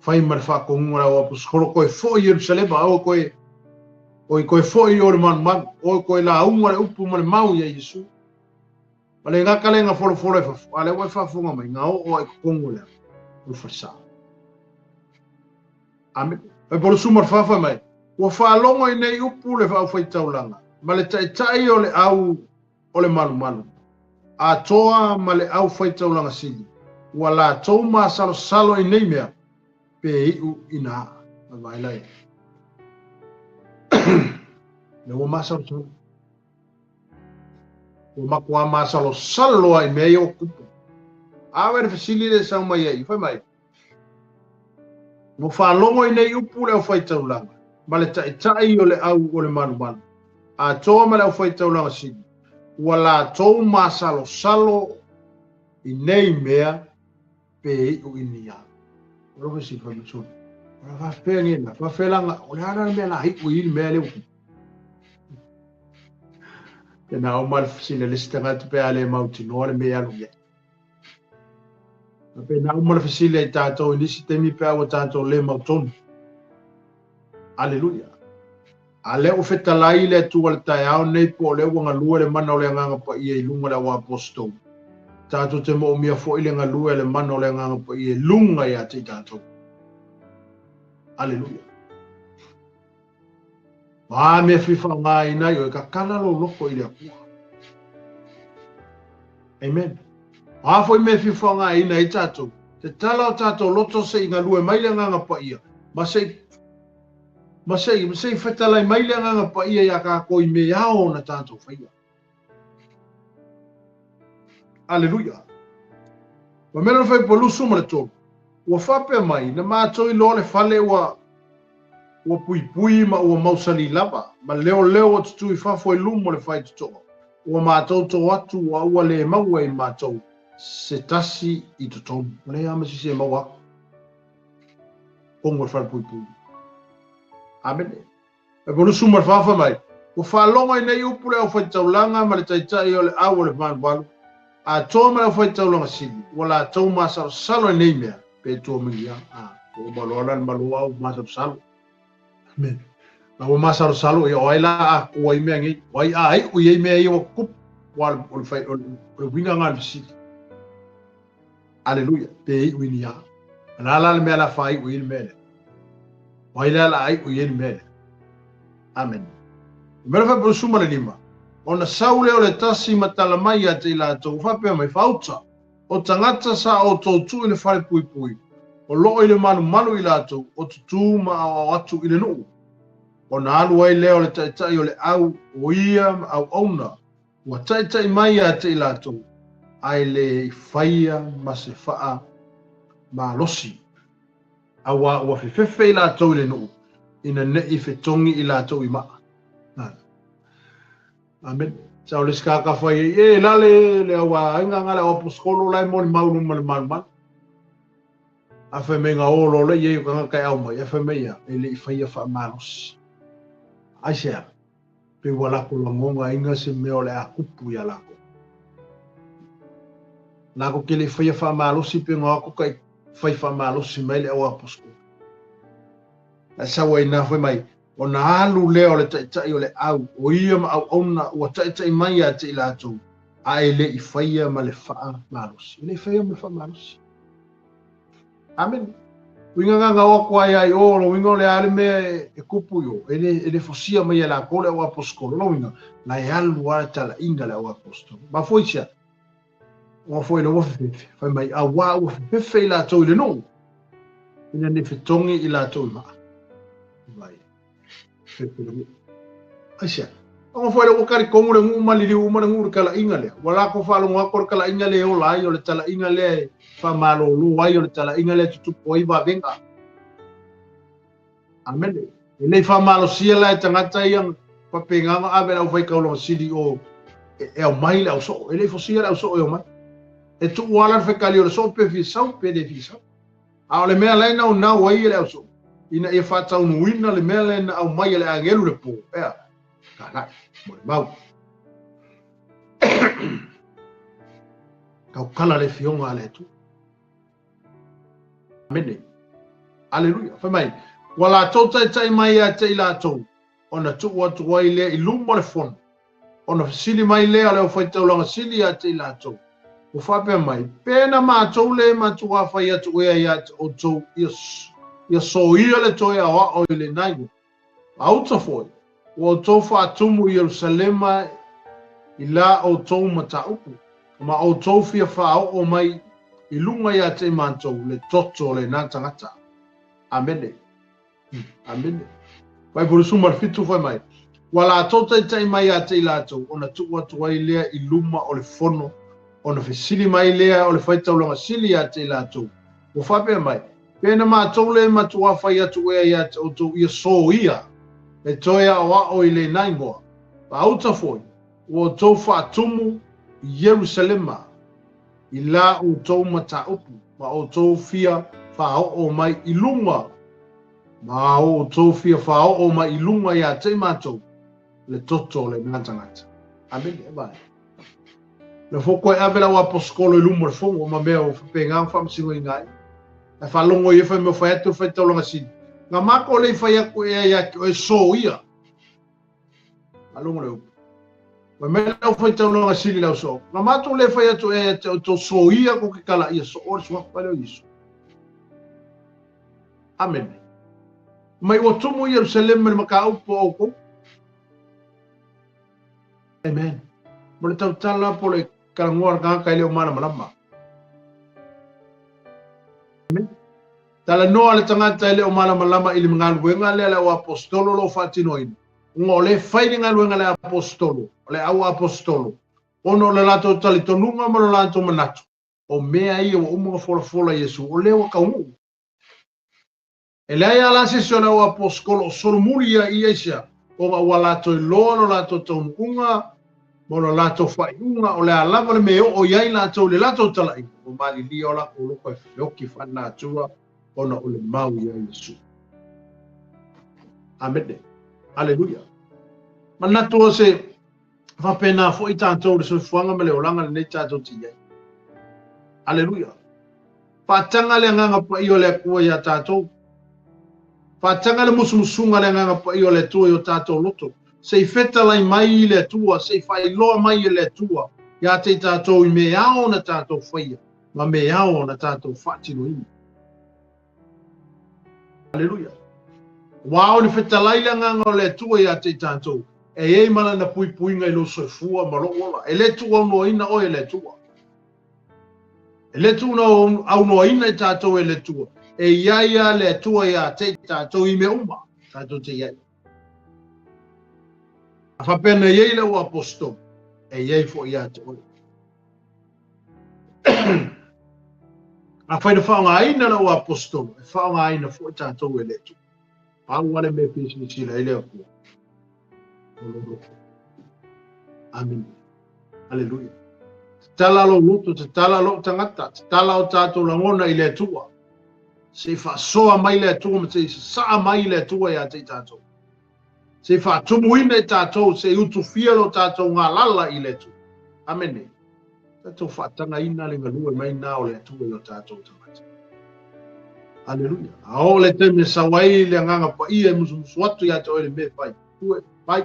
Fai mar fa ko ngora o skolo ko fo Jerusalem o ko fo i or man o ko la umare upu mar mau ya Yesu. Wale nga kale nga folo fa wale wa fa funga mai nga o ko ngola. O fa sa. Amen. E por sumar fa mai. Ua whaalongo I nei upu le whao taulanga. Ma le tai o le au o le malu. A toa ma le au taulanga sili. Ua la tau ma salo I nei mea. Pe iu ina. Ma mailai. Le ua ma salo. Ua makua ma salo ai mea I o kupu. Awe le fasili le sao mai ai. Whai mai. Ua whaalongo I nei upu le au taulanga. Ma le tai o le au o le malu. A toa ma le au taulanga sili. Ua la tau ma salo I nei mea pe iu inia. Ora si fa mitsoni. Ora fa pengena, fa felanga, o le ana mea la hiku I mea le uku. E na o mal sile le stanga te pe ale mauti no le mea lu ye. Pe na o mal sile I tātou inisi temi pe au tātou le mautonu. Aleluia. Ale o fetalai le tua le tai au nei po le wanga lua le mana o le nganga pa I lunga le wa apostol. Tātou te mo mia fo I le ngalua le mana o le nganga pa I lunga ia te tātou. Aleluia. Ma me fifa ngai na yo ka kala lo loko I le akua. Amen. Ma fo me fifa ngai na I tātou. Te tala o tātou loto se I ngalua mai le nganga pa ia. Ma sei fetalai mai le nganga pa ia ia ka koi me ao na tātou whaia. Aleluia. Ma mena fai polusu ma le tōru. Ua whape mai, na mātoi lo le whale ua pui ma ua mausali lava. Ma leo o tutu I whafo I lumo le whai tutoa. Ua mātou tō atu ua le maua I mātou. Se tasi I tutomu. Le amasi se maua. Kongo le whale pui. Amen. E polusu ma le whafa mai. Ua whalonga I nei upu le au whai taulanga ma le taitai o le au le manualu. A tō ma le whai taulanga sili. Ua la tau ma salo I nei mea. Pe tō mingia. O malora le malua au ma salo. Amen. Na o ma salo I o ai la a kua I mea ngi. O ai ai o I mea I o kup. Wal o le winga ngā le sili. Aleluia. Pe I winia. Na la le mea la whai o I mea le. O ai la ai o I mea le. Amen. Mera whai po suma le lima. O na saule o le tasi matala mai a te ila tō whapea mai whauta. O tangata sa o tōtu I le whare pui. O loo I le manu I lato, o tutu ma o atu I le nuu. O na alu ai leo le taitai o le au, o ia au auna. Ua taitai mai a te lato, ai le whaia ma se whaa ma losi. Awa ua whiwhiwhi I lato I le nuu, ina ne I whetongi I lato I maa. Amen. Sao le skaka whai lale le awa inga ngale o puskolo lai mo ni maunu ma le manu. A whai me ngā olo le ye kanga kai au mai, a whai me ia, e le I whaia wha manos. Ai sea, pe walako la ngonga inga se meo le a kupu ia lako. Lako ke le whaia wha malosi pe ngā ako kai whai wha malosi mai le awa puskolo. A sawa ina whai mai, o na alu leo le taitai o le au, o ia ma au ona, ua taitai mai a te ilatou, a e le I whaia ma le wha malosi. Le whaia ma le wha malosi. Amen. Winga ngā wako ai oro, winga le ale mea e kupu yo, ele fosia mai la kole o apostolo, no winga, la e alu ala tala inga le o apostolo. Ma foi sia, o foi lo wafefe, fai mai a wa wafefe I la tau le no, ina ne fetongi I la tau maa. Vai, Asia. Ang foi o kari kongu le ngu mali liu mana ngu kala ingale. Wala ko fa lo ngakor kala ingale o la yo le tala ingale fa malo lu wa yo le tala ingale tutu poi va venga. Amen. Ele fa malo sia la tangata yang papenga nga ave au vai ka lo sidi o e o mai la so. Ele fo sia la so o mai. E tu wala fe kali o so pe fi sau pe de fi sau. A le mea lai na wai le so. Ina e fa tau nuina le mea lai na au mai le agelu le po. Ea. Kana. Mo mau. Kau kala le fionga le tu. Amen. Aleluia. Fa mai. Wala tau tai mai a tai la tau. Ona tu watu wai le ilumo le fon. Ona sili mai le ale o fai tau langa sili a tai la tau. O fape mai. Pena ma tau le ma tu wa fai atu ea ia o tau ia so ia le toi a wa o le naigo. Auta foi. O tau fa atumu Yerusalema ila o tau mata upu. Ma o tau fia fa o mai ilunga ia te mantou le toto le nantangata. Amene. Amene. Vai por sumar fitu foi mai. Wala tota tai mai a te ilato ona tu watu wai lea iluma o le fono ona fesili mai lea o le faita longa sili a te ilato. O fape mai. Pena ma tole ma tu fai atu e ia o tu ia so ia. E toia wa o ile naingoa. Pa auta foi. O tau fa tumu Yerusalema. Ila o tau mata upu. Ma o tau fia fa o mai ilunga. Ma o tau fia fa o mai ilunga ia te matou. Le toto le ngantangata. Amen e vai. Le foko e avela wa poskolo i lumo le fongo ma mea o whapenga wham singo i ngai. E whalongo i e whai me whai atu whai taulanga sini. Ngā mako le whai aku e aki o e so ia. Alongo le upu. Ma mea leo whai taulanga sini leo so. Ngā mato le whai atu e to so ia ko ke kala ia so ori suak pa leo iso. Amen. Mai o tumu i Yerusalem me maka upo au kou. Amen. Boleh tahu tala boleh kalau nguar kang kai leo mana malama. Amen. Tala no ale tangata leo mana malama ili mengalu wenga le la apostolo lo fatino ini. Ngole fai ngalu wenga le apostolo, le au apostolo. Ono le lato tali tonunga mo le lato manato. O mea ia o umo fola Yesu o leo ka umu. Elea la sesiona o apostolo solumuria iesia o wala to lo lato tonunga. Mono lato fai unga o le alava le meo o iai lato le lato talai. O mali li o la o loko e whioki whana atua o na o le mau ia Yesu. Amene. Aleluia. Manato o se whapena fo i tātou le soifuanga me le olanga le nei tātou ti iai. Aleluia. Whatanga le nganga pa i o le kua ia tātou. Whatanga le musumusunga le nganga pa i o le tua i o tātou loto. Sei feta lai mai le tua, sei fai loa mai le tua. Ia te tātou i me ao na tātou whaia, ma me ao na tātou whatino imi. Aleluia. Wao ni feta lai le nganga le tua ia te tātou. E ei mana na pui ngai lo soifua ma lo ola. E le tua no ina o e le tua. E le tua au no ina i tātou e le tua. E iaia le tua ia te tātou i me uma. Tātou te iai. A whapena iei le o apostol, e iei fo ia te oi. A whaina whaonga aina le o apostol, e whaonga aina fo i tātou e letu. Pau wale me pisi sila i leo kua. Amen. Aleluia. Tala lo luto, te tala lo tangata, te tala o tātou langona i le tua. Se wha soa mai le tua, ma te saa mai le tua ia te tātou. Se fa tumu ina i tātou, se utu fia lo tātou ngā lala i le tu. Amene. Tātou whaatanga ina le ngalua mai nā o le tu i lo tātou tamata. Aleluia. A o le teme sa wai le nganga pa ia musu atu ia te oile me pai. Tue, pai.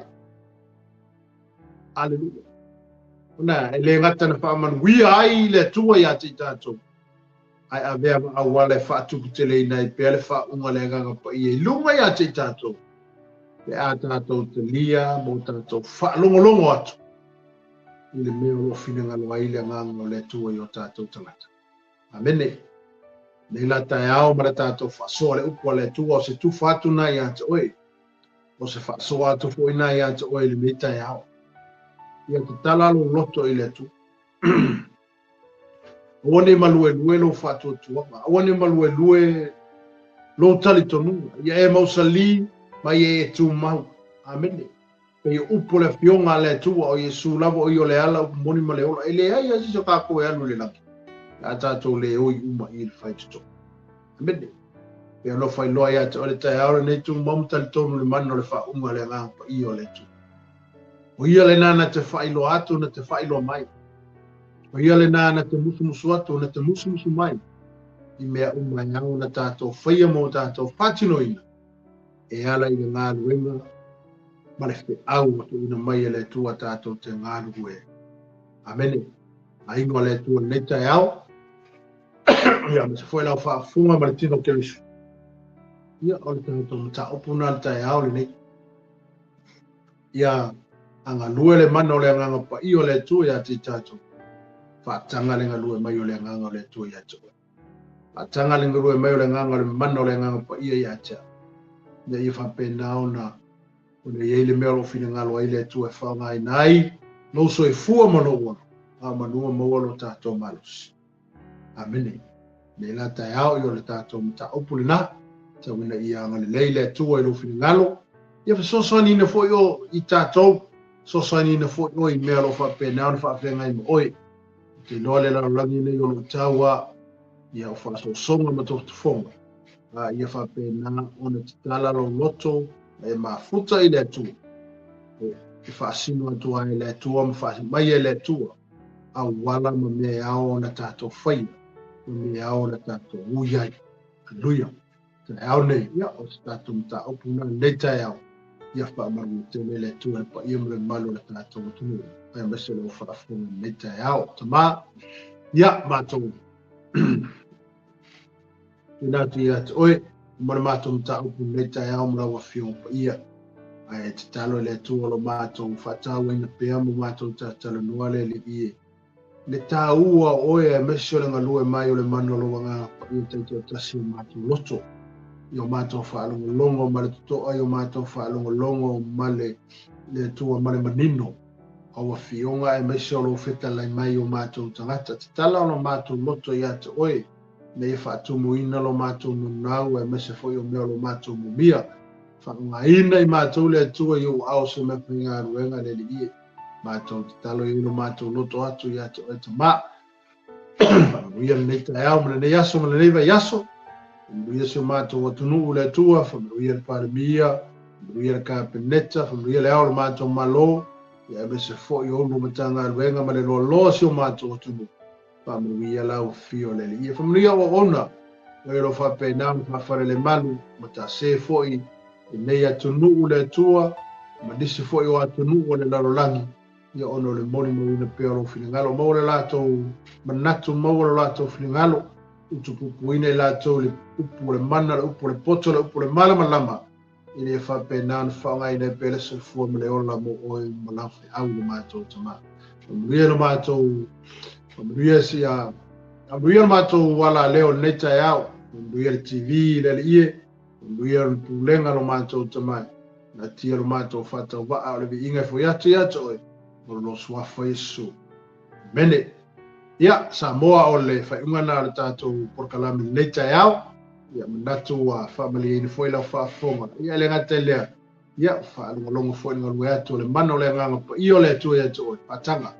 Aleluia. Ona, le ngata na whaaman wia ai le tua ia te tātou. Ai a vea a wale whaatuku te le ina i pēle whaunga le nganga pa ia. Lunga ia te tātou. Le a tātou te lia, mo tātou whaalongolongo atu. I le mea lo whina ngalo aile nganga o le tua i o tātou tangata. Amene. Nei la tai ao mara tātou whasoa le upua le tua o se tu whātuna i ata oe. o se whaasoa atu fo ina ia te oe le mei tai au. Ia te talalo loto i le tu. Awane malue lue lo whaatua tuama. Awane malue lue lo tali tonu. Ia e mausali mai e tu mau. Amene. Pe upo le fionga le tua o Yesu lava o i o le ala upo moni ma le ola. E le ai asi so kako e anu le laki. A tātou le oi uma i le whaituto. Amene. Pe alo whai loa ia te o le tai aore nei tu mamu tali tonu le mano le wha unga le ngā pa i o le tu. O ia le nana te whai lo atu na te whai lo mai. O ia le nana te musu musu atu na te musu musu mai. I mea uma ngau na tātou whaia mo tātou whatino ina. E ala i le ngā luenga. Ma le whi au atu ina mai e le tua tātou te ngā lue. Amene. A ingoa le tua neta e au. Ia me se foi lau wha funga ma le tino kerisu. Ia o le tātou mata opuna le tai au le nei. Ia anga lue le mana o le anganga pa i o le tua ia ti tātou. Whaatanga le ngalue mai o le nganga o le tua ia tua. Whaatanga le ngalue mai o le nganga o le mana o le nganga pa ia tia. Ia i whapena o na o le iei le mea lo fina ngalo ai le tua e whaongai nai. No so e fua mano ua. A manua maua lo tātou malus. Amene. Me la tai au i o le tātou mta opule na. Ta wina i anga le leile tua i lo fina ngalo. Ia fa sosoani na fo i o i tātou. Sosoani na fo i o i mea lo whapena o na whapena i mo oi. Te loa le larangi nei o lo taua ia o whaasosonga ma tō tufonga. Ia whapena o na te tala lo loto e mafuta i le atua. E whaasino atua e le atua ma whaasino mai e le atua. A wala ma mea ao na tātou whaia. Ma mea ao na tātou uiai. Aluia. Te ao nei, ia o te tātou mta opuna nei tai ao. Ia whaamaru te me le atua e pa ia mre malu na tātou tunu. Ia mese le o whaafunga nei tai ao. Tama, ia mātou. Ina tu ia te oe. Mwana mātou mta opuna nei tai ao mra wa whio pa ia. Ai te talo le atua lo mātou whatau ina pea mo mātou tātalo nuale le ie. Le tā ua oe e mese o le ngalue mai o le mano lo wanga pa ia teiteo tasi o mātou loto. I o mātou whaalongo longo ma le tutoa, i o mātou whaalongo longo ma le tua ma le manino. Awa whionga e mese o lo wheta lai mai o mātou tangata. Te tala o mātou loto i ate oe. Me e whaatumu ina lo mātou nunau e mese foi o mea lo mātou mumia. Whaunga ina i mātou le tua i o au se me pinga ruenga le li ie. Mātou te talo i lo mātou loto atu i ate oe ta mā. Whanuia le neita e au, mele ne yaso, mele neiva yaso. Whanuia se mātou atunu u le tua, whanuia le paramia, whanuia le kāpeneta, whanuia le au le mātou malo. Ia me se fo i olu matanga ruenga ma le loa loa se o mātou atunu. Whanuia lau fio le li ie. Whanuia o ona, e lo whapena ma whare le malu, ma ta se fo i nei atunu u le tua, ma nisi fo i o atunu u le larolangi. Ia ono le moni mo ina peo lo finangalo. Mau le lātou manatu, mau le lātou finangalo. Utu pupu ina i lātou le upu le mana, le upu le poto, le upu le malama lama. Ine e whape nāna whaonga ina e pele se fua me le ola mo oi malafi au le mātou tama. Mamuria no mātou, mamuria si a, mamuria no mātou wala leo neita e au. Mamuria le TV le le ie, mamuria le pulenga no mātou tama. Na tia no mātou whatau waa o le vi inga fo yatu yatu oi. O lo swafa Yesu. Mene. Ia, sa moa o le whaiunga nā le tātou porkalami neita e au. Ia, manatu a whamali ni foi lau whaafonga. Ia, le ngate lea. Ia, whaalunga longa foi nga lue atu le mana o le nganga pa i o le atu e atu oi. Patanga.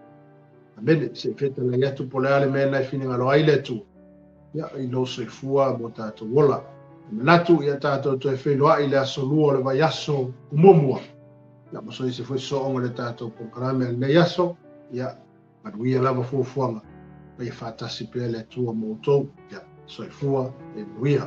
Mene, se feta le atu po le ale mena i whininga lo ai le atu. Ia, i lo se fua mo tātou wola. Manatu ia tātou to e whenua i le aso lua le vai aso umomua. Ia maso i se foi so onga le tātou po karame le yaso, ia manuia lava fuafuanga, pa i whātasi pēle atua mōtou, ia so i fua e nuia.